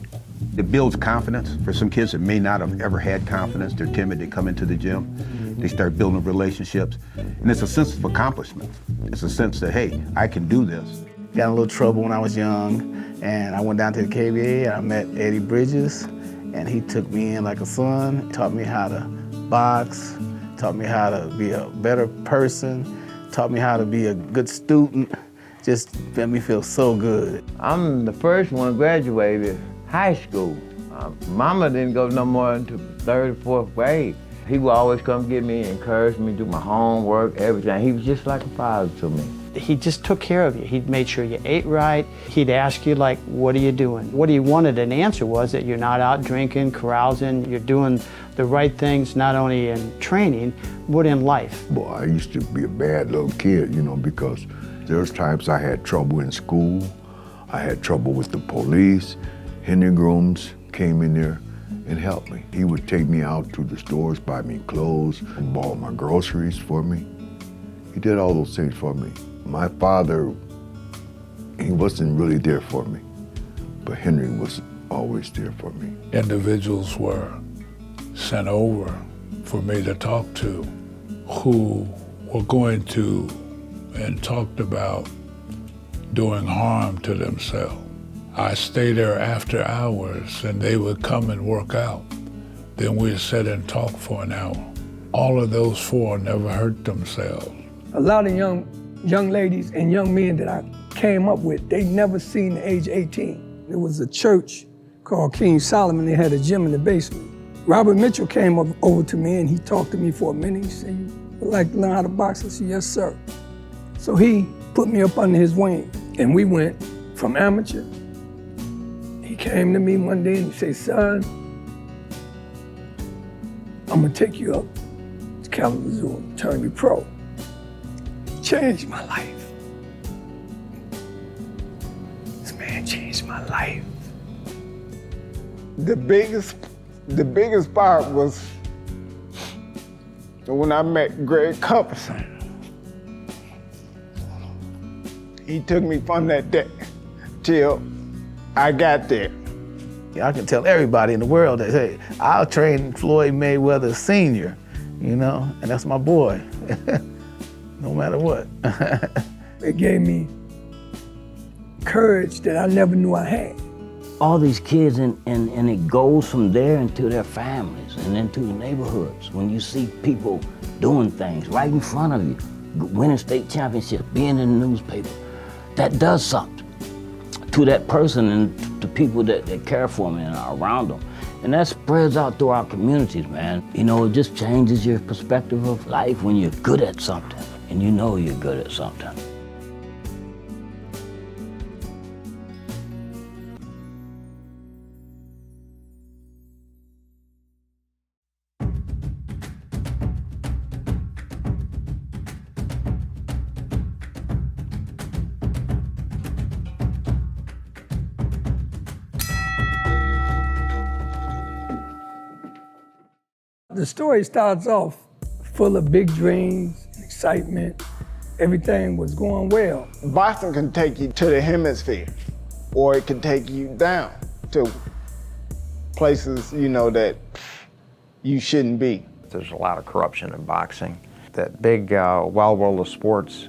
It builds confidence for some kids that may not have ever had confidence. They're timid, they come into the gym, they start building relationships, and it's a sense of accomplishment. It's a sense that, hey, I can do this. Got in a little trouble when I was young, and I went down to the KBA and I met Eddie Bridges, and he took me in like a son, taught me how to box, taught me how to be a better person, taught me how to be a good student, just made me feel so good. I'm the first one graduated high school. Mama didn't go no more into 3rd or 4th grade. He would always come get me, encourage me, do my homework, everything. He was just like a father to me. He just took care of you. He made sure you ate right. He'd ask you, like, what are you doing? What he wanted an answer was that you're not out drinking, carousing, you're doing the right things, not only in training, but in life. Boy, I used to be a bad little kid, you know, because there's times I had trouble in school. I had trouble with the police. Henry Grooms came in there and helped me. He would take me out to the stores, buy me clothes, and bought my groceries for me. He did all those things for me. My father, he wasn't really there for me, but Henry was always there for me. Individuals were sent over for me to talk to who were going to and talked about doing harm to themselves. I stay there after hours and they would come and work out. Then we'd sit and talk for an hour. All of those 4 never hurt themselves. A lot of young ladies and young men that I came up with, they never seen the age 18. There was a church called King Solomon. They had a gym in the basement. Robert Mitchell came over to me and he talked to me for a minute. He said, "You would like to learn how to box?" I said, "Yes, sir." So he put me up under his wing and we went from amateur. He came to me one day and he said, "Son, I'm gonna take you up to Kalamazoo and turn you pro." Changed my life. This man changed my life. The biggest part was when I met Greg Cumberson. He took me from that day till I got there. I can tell everybody in the world that, hey, I'll train Floyd Mayweather Sr., you know, and that's my boy, no matter what. It gave me courage that I never knew I had. All these kids, and it goes from there into their families and into the neighborhoods. When you see people doing things right in front of you, winning state championships, being in the newspaper, that does something to that person and to people that care for them and are around them. And that spreads out through our communities, man. You know, it just changes your perspective of life when you're good at something and you know you're good at something. The story starts off full of big dreams and excitement. Everything was going well. Boxing can take you to the hemisphere, or it can take you down to places, you know, that you shouldn't be. There's a lot of corruption in boxing. That big Wild World of Sports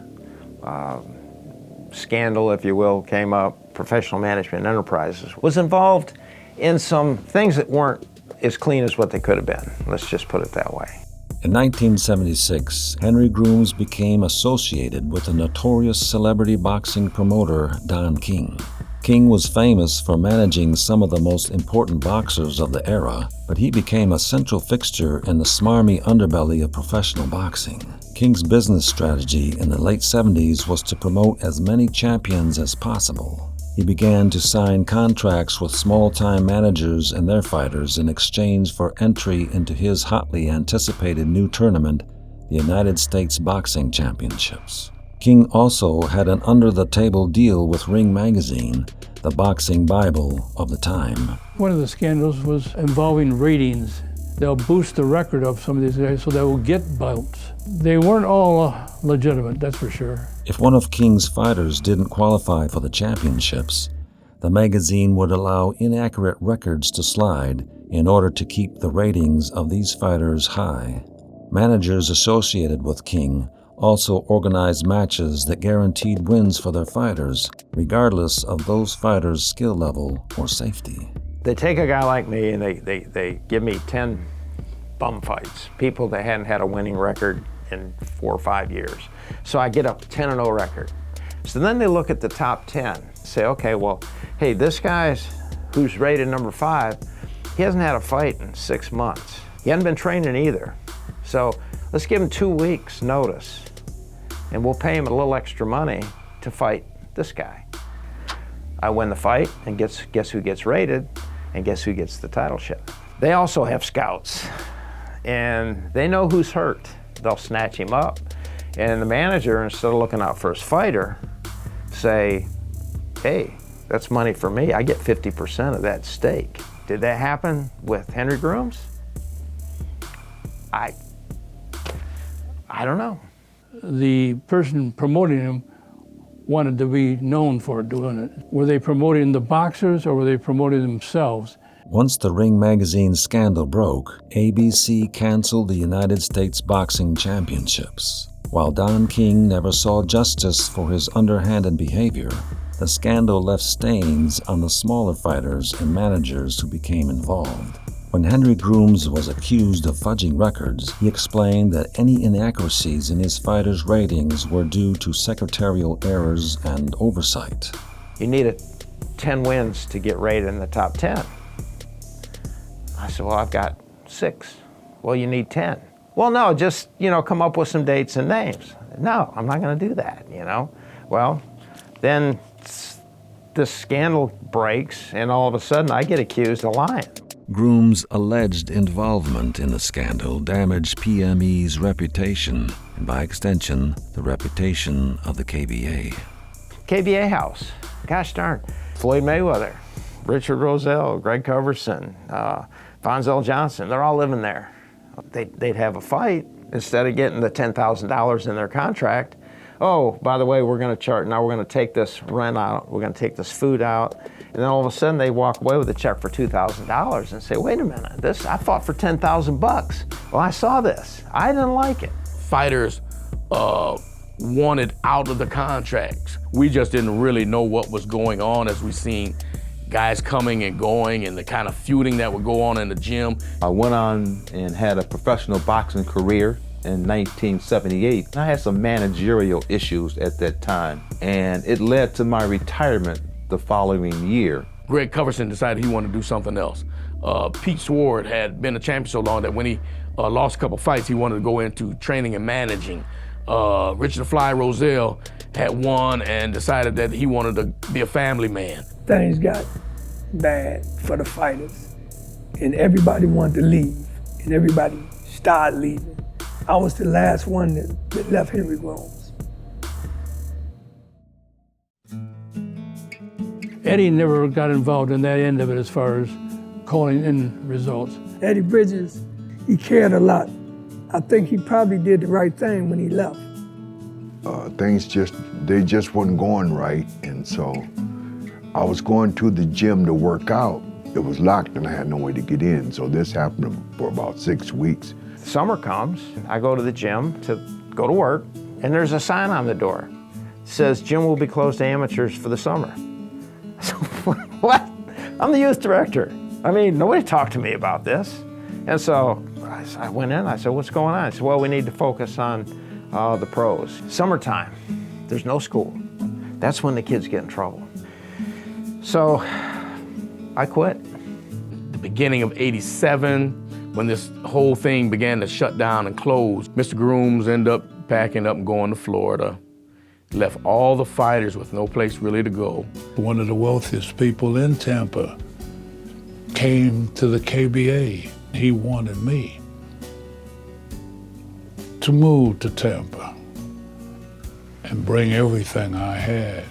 scandal, if you will, came up. Professional Management Enterprises was involved in some things that weren't as clean as what they could have been. Let's just put it that way. In 1976, Henry Grooms became associated with the notorious celebrity boxing promoter Don King. King was famous for managing some of the most important boxers of the era, but he became a central fixture in the smarmy underbelly of professional boxing. King's business strategy in the late 70s was to promote as many champions as possible. He began to sign contracts with small-time managers and their fighters in exchange for entry into his hotly anticipated new tournament, the United States Boxing Championships. King also had an under-the-table deal with Ring Magazine, the boxing Bible of the time. One of the scandals was involving ratings. They'll boost the record of some of these guys so they will get bouts. They weren't all legitimate, that's for sure. If one of King's fighters didn't qualify for the championships, the magazine would allow inaccurate records to slide in order to keep the ratings of these fighters high. Managers associated with King also organized matches that guaranteed wins for their fighters, regardless of those fighters' skill level or safety. They take a guy like me and they give me 10 bum fights, people that hadn't had a winning record in 4 or 5 years. So I get a 10-0 record. So then they look at the top 10, say, okay, well, hey, this guy's who's rated number 5, he hasn't had a fight in 6 months. He hasn't been training either. So let's give him 2 weeks notice and we'll pay him a little extra money to fight this guy. I win the fight, and guess who gets rated, and guess who gets the title shot. They also have scouts, and they know who's hurt. They'll snatch him up, and the manager, instead of looking out for his fighter, say, hey, that's money for me. I get 50% of that stake. Did that happen with Henry Grooms? I don't know. The person promoting him wanted to be known for doing it. Were they promoting the boxers or were they promoting themselves? Once the Ring Magazine scandal broke, ABC canceled the United States Boxing Championships. While Don King never saw justice for his underhanded behavior, the scandal left stains on the smaller fighters and managers who became involved. When Henry Grooms was accused of fudging records, he explained that any inaccuracies in his fighters' ratings were due to secretarial errors and oversight. You needed 10 wins to get rated in the top 10. I said, well, I've got 6. Well, you need 10. Well, no, just, come up with some dates and names. No, I'm not gonna do that, Well, then this scandal breaks and all of a sudden I get accused of lying. Grooms' alleged involvement in the scandal damaged PME's reputation, and by extension, the reputation of the KBA. KBA House, gosh darn. Floyd Mayweather, Richard Roselle, Greg Coverson, Fonzel Johnson, they're all living there. They'd have a fight. Instead of getting the $10,000 in their contract, oh, by the way, we're gonna take this rent out, we're gonna take this food out, and then all of a sudden they walk away with a check for $2,000 and say, wait a minute, I fought for 10,000 bucks. Well, I saw this, I didn't like it. Fighters wanted out of the contracts. We just didn't really know what was going on as we seen guys coming and going and the kind of feuding that would go on in the gym. I went on and had a professional boxing career in 1978. I had some managerial issues at that time, and it led to my retirement the following year. Greg Coverson decided he wanted to do something else. Pete Sword had been a champion so long that when he lost a couple fights, he wanted to go into training and managing. Richard Fly Roselle had won and decided that he wanted to be a family man. Things got bad for the fighters, and everybody wanted to leave, and everybody started leaving. I was the last one that left Henry Grooms. Eddie never got involved in that end of it as far as calling in results. Eddie Bridges, he cared a lot. I think he probably did the right thing when he left. Things just wasn't going right, and so I was going to the gym to work out, It was locked and I had no way to get in. So this happened for about 6 weeks. Summer comes, I go to the gym to go to work, and there's a sign on the door. It says, gym will be closed to amateurs for the summer. So, what? I'm the youth director. I mean, nobody talked to me about this. And so I went in, I said, what's going on? I said, well, we need to focus on the pros. Summertime, there's no school. That's when the kids get in trouble. So I quit. The beginning of '87, when this whole thing began to shut down and close, Mr. Grooms ended up packing up and going to Florida. Left all the fighters with no place really to go. One of the wealthiest people in Tampa came to the KBA. He wanted me to move to Tampa and bring everything I had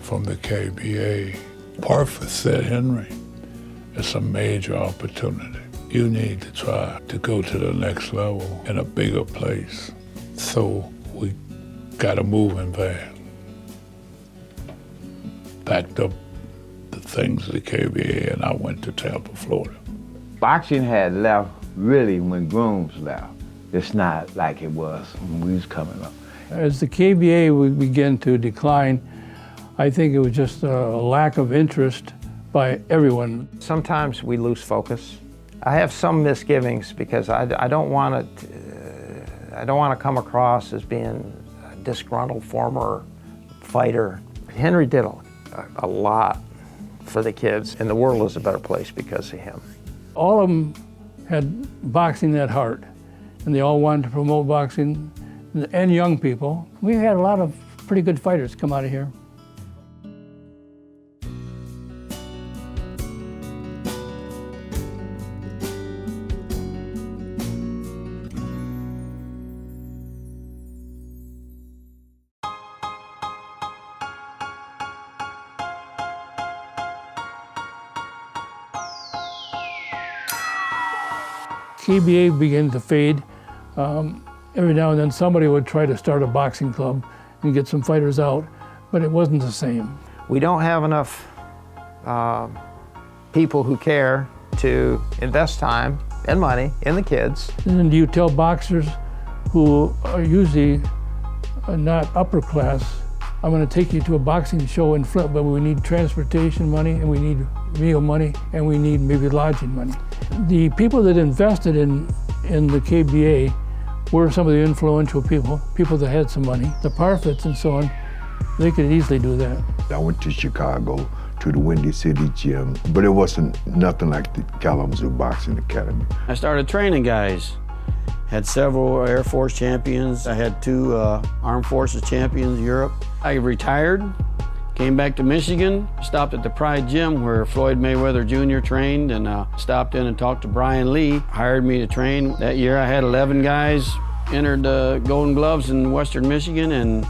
from the KBA. Parfit said, Henry, it's a major opportunity. You need to try to go to the next level in a bigger place. So we got a moving van, packed up the things of the KBA, and I went to Tampa, Florida. Boxing had left really when Grooms left. It's not like it was when we was coming up. As the KBA began to decline, I think it was just a lack of interest by everyone. Sometimes we lose focus. I have some misgivings because I don't want to come across as being a disgruntled former fighter. Henry did a lot for the kids, and the world is a better place because of him. All of them had boxing at heart, and they all wanted to promote boxing, and young people. We had a lot of pretty good fighters come out of here. KBA began to fade. Every now and then somebody would try to start a boxing club and get some fighters out, but it wasn't the same. We don't have enough people who care to invest time and money in the kids. And you tell boxers who are usually not upper class, I'm going to take you to a boxing show in Flint, but we need transportation money, and we need meal money, and we need maybe lodging money. The people that invested in the KBA were some of the influential people that had some money. The Parfits and so on, they could easily do that. I went to Chicago to the Windy City gym, but it wasn't nothing like the Kalamazoo Boxing Academy. I started training guys. Had several Air Force champions. I had 2 Armed Forces champions in Europe. I retired, came back to Michigan, stopped at the Pride Gym where Floyd Mayweather Jr. trained, and stopped in and talked to Brian Lee, hired me to train. That year I had 11 guys entered the Golden Gloves in Western Michigan, and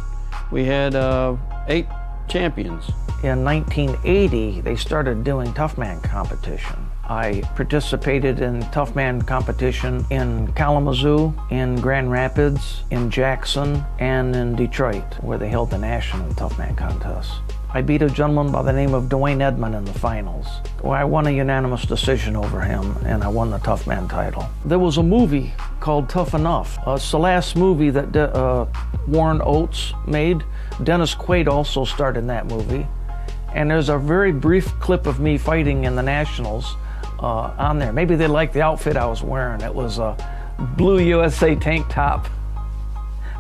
we had 8 champions. In 1980, they started doing Tough Man competition. I participated in Tough Man competition in Kalamazoo, in Grand Rapids, in Jackson, and in Detroit, where they held the national Tough Man contest. I beat a gentleman by the name of Dwayne Edmond in the finals, where I won a unanimous decision over him, and I won the Tough Man title. There was a movie called Tough Enough. It's the last movie that Warren Oates made. Dennis Quaid also starred in that movie. And there's a very brief clip of me fighting in the Nationals on there. Maybe they liked the outfit I was wearing. It was a blue USA tank top,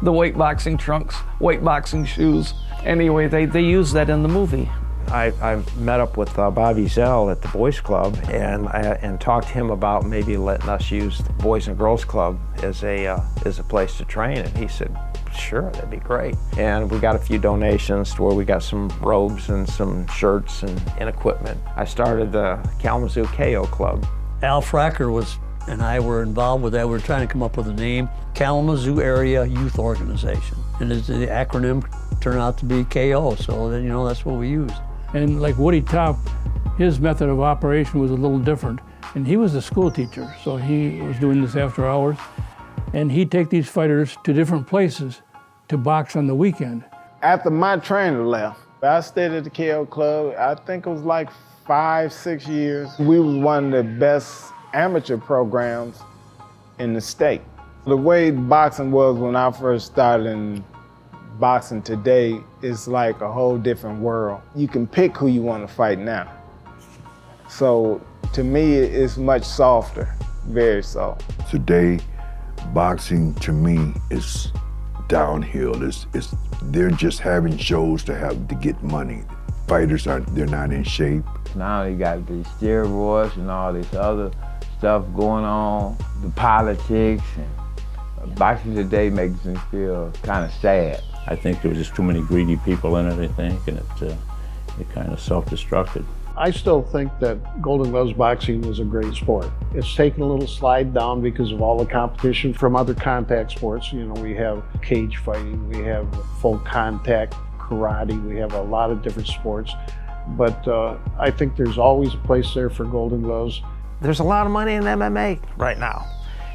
the weight boxing trunks, weight boxing shoes. Anyway, they used that in the movie. I met up with Bobby Zell at the Boys Club and talked to him about maybe letting us use the Boys and Girls Club as a place to train. And he said, sure, that'd be great. And we got a few donations to where we got some robes and some shirts and equipment. I started the Kalamazoo KO Club. Al Fracker and I were involved with that. We were trying to come up with a name, Kalamazoo Area Youth Organization. And the acronym turned out to be KO, so then, that's what we used. And like Woody Top, his method of operation was a little different. And he was a school teacher, so he was doing this after hours. And he'd take these fighters to different places to box on the weekend. After my trainer left, I stayed at the KO Club, I think it was like 5, 6 years. We was one of the best amateur programs in the state. The way boxing was when I first started in boxing today is like a whole different world. You can pick who you want to fight now. So to me, it's much softer, very soft. Today, boxing to me is downhill. They're just having shows to get money. Fighters they're not in shape. Now they got these steroids and all this other stuff going on, the politics, and boxing today makes me feel kind of sad. I think there was just too many greedy people in it, I think, and it kind of self-destructed. I still think that Golden Gloves boxing is a great sport. It's taken a little slide down because of all the competition from other contact sports. You know, we have cage fighting, we have full contact karate, we have a lot of different sports. But I think there's always a place there for Golden Gloves. There's a lot of money in MMA right now.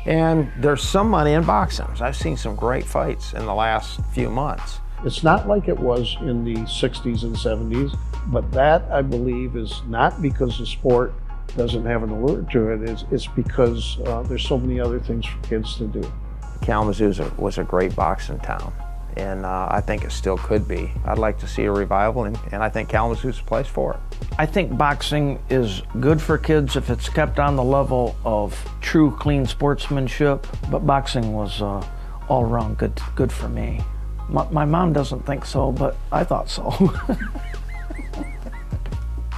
And there's some money in boxing. I've seen some great fights in the last few months. It's not like it was in the 60s and 70s, but that, I believe, is not because the sport doesn't have an allure to it. It's because there's so many other things for kids to do. Kalamazoo was a great boxing town, and I think it still could be. I'd like to see a revival, and I think Kalamazoo's a place for it. I think boxing is good for kids if it's kept on the level of true, clean sportsmanship, but boxing was all around good for me. My mom doesn't think so, but I thought so.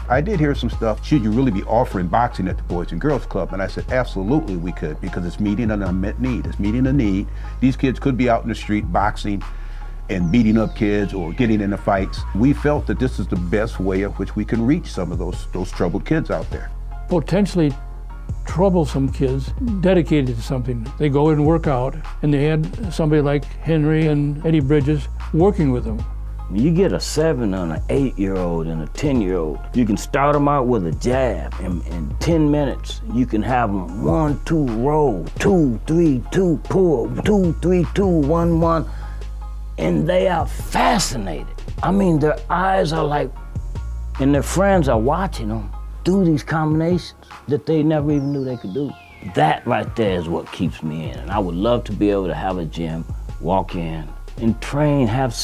I did hear some stuff, should you really be offering boxing at the Boys and Girls Club? And I said, absolutely we could, because it's meeting an unmet need. It's meeting a need. These kids could be out in the street boxing and beating up kids or getting into fights. We felt that this is the best way of which we can reach some of those troubled kids out there. Potentially troublesome kids dedicated to something. They go and work out, and they had somebody like Henry and Eddie Bridges working with them. When you get a 7 and an 8-year-old and a 10-year-old, you can start them out with a jab. In 10 minutes, you can have them 1, 2, roll, 2, 3, 2, pull, 2, 3, 2, 1, 1. And they are fascinated. I mean, their eyes are like, and their friends are watching them do these combinations that they never even knew they could do. That right there is what keeps me in. And I would love to be able to have a gym, walk in, and train, have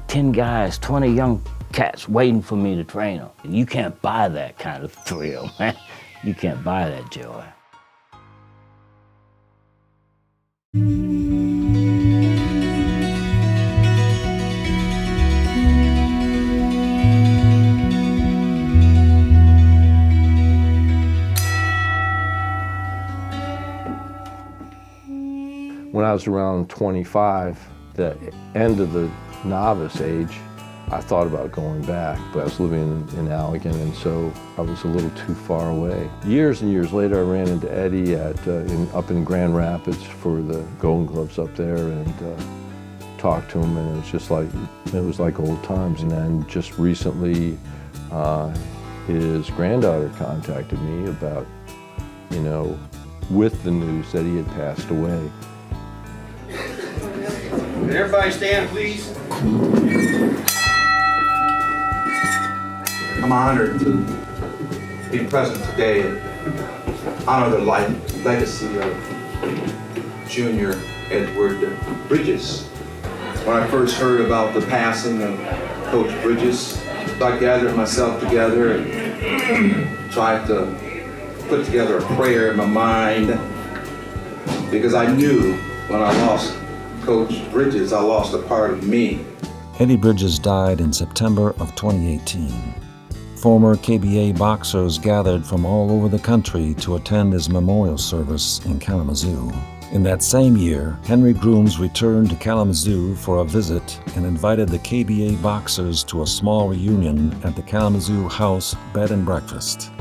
10 guys, 20 young cats waiting for me to train them. You can't buy that kind of thrill, man. You can't buy that joy. When I was around 25, the end of the novice age, I thought about going back, but I was living in Allegan, and so I was a little too far away. Years and years later, I ran into Eddie up in Grand Rapids for the Golden Gloves up there, and talked to him, and it was like old times. And then just recently, his granddaughter contacted me about, with the news that he had passed away. Everybody stand, please. I'm honored to be present today and honor the legacy of Junior Edward Bridges. When I first heard about the passing of Coach Bridges, I gathered myself together and tried to put together a prayer in my mind, because I knew when I lost Coach Bridges, I lost a part of me. Eddie Bridges died in September of 2018. Former KBA boxers gathered from all over the country to attend his memorial service in Kalamazoo. In that same year, Henry Grooms returned to Kalamazoo for a visit and invited the KBA boxers to a small reunion at the Kalamazoo House Bed and Breakfast.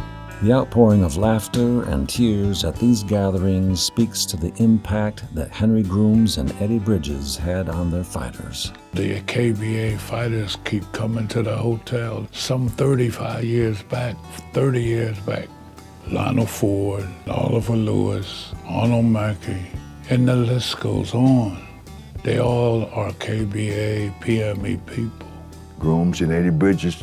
The outpouring of laughter and tears at these gatherings speaks to the impact that Henry Grooms and Eddie Bridges had on their fighters. The KBA fighters keep coming to the hotel. Some 35 years back, 30 years back. Lionel Ford, Oliver Lewis, Arnold Mackey, and the list goes on. They all are KBA, PME people. Grooms and Eddie Bridges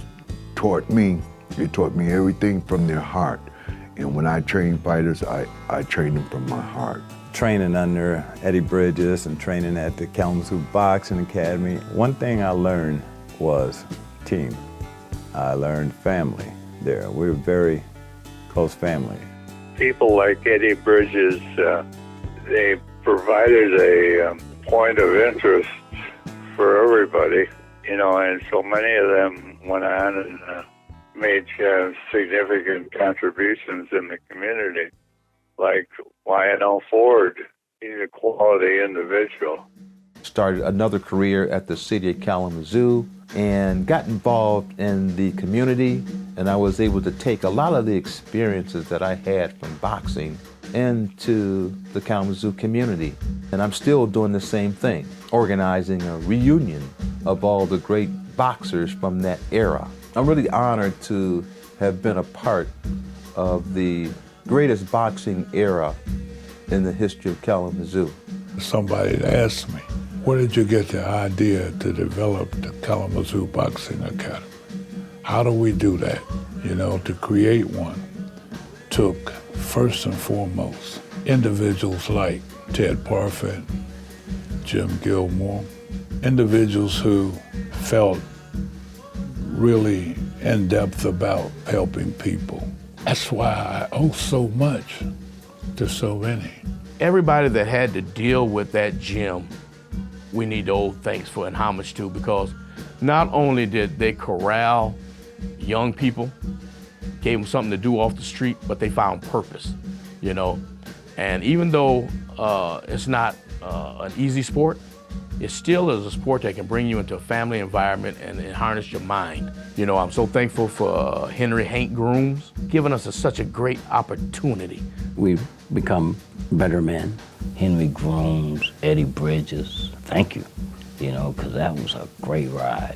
taught me They taught me everything from their heart. And when I train fighters, I train them from my heart. Training under Eddie Bridges and training at the Kalamazoo Boxing Academy, one thing I learned was team. I learned family there. We were very close family. People like Eddie Bridges, they provided a point of interest for everybody, you know, and so many of them went on and made significant contributions in the community, like Lionel Ford. He's a quality individual. Started another career at the city of Kalamazoo and got involved in the community, and I was able to take a lot of the experiences that I had from boxing into the Kalamazoo community. And I'm still doing the same thing, organizing a reunion of all the great boxers from that era. I'm really honored to have been a part of the greatest boxing era in the history of Kalamazoo. Somebody had asked me, where did you get the idea to develop the Kalamazoo Boxing Academy? How do we do that? You know, to create one took, first and foremost, individuals like Ted Parfit, Jim Gilmore, individuals who felt really in depth about helping people. That's why I owe so much to so many. Everybody that had to deal with that gym, we need to owe thanks for and homage to, because not only did they corral young people, gave them something to do off the street, but they found purpose, you know. And even though it's not an easy sport, it still is a sport that can bring you into a family environment and harness your mind. You know, I'm so thankful for Henry Hank Grooms, giving us such a great opportunity. We've become better men. Henry Grooms, Eddie Bridges, thank you, you know, because that was a great ride.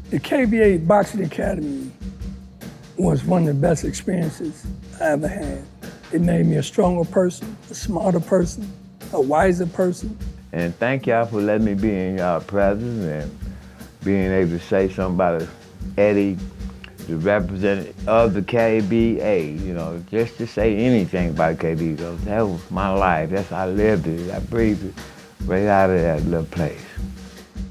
The KBA Boxing Academy was one of the best experiences I ever had. It made me a stronger person, a smarter person, a wiser person. And thank y'all for letting me be in y'all presence and being able to say something about Eddie, the representative of the KBA, you know, just to say anything about KBA, because that was my life. That's how I lived it. I breathed it right out of that little place.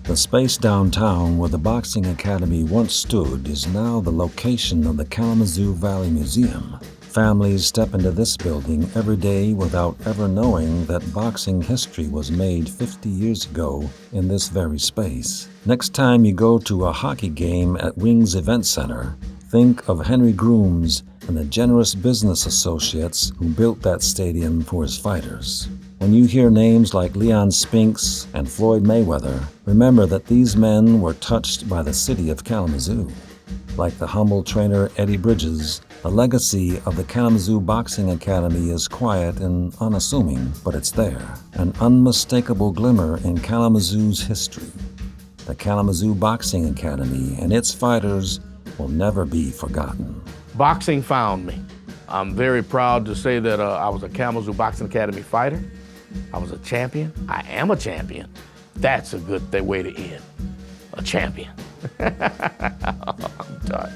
The space downtown where the Boxing Academy once stood is now the location of the Kalamazoo Valley Museum. Families step into this building every day without ever knowing that boxing history was made 50 years ago in this very space. Next time you go to a hockey game at Wings Event Center, think of Henry Grooms and the generous business associates who built that stadium for his fighters. When you hear names like Leon Spinks and Floyd Mayweather, remember that these men were touched by the city of Kalamazoo. Like the humble trainer Eddie Bridges, the legacy of the Kalamazoo Boxing Academy is quiet and unassuming, but it's there, an unmistakable glimmer in Kalamazoo's history. The Kalamazoo Boxing Academy and its fighters will never be forgotten. Boxing found me. I'm very proud to say that I was a Kalamazoo Boxing Academy fighter. I was a champion. I am a champion. That's a good way to end. A champion. I'm done.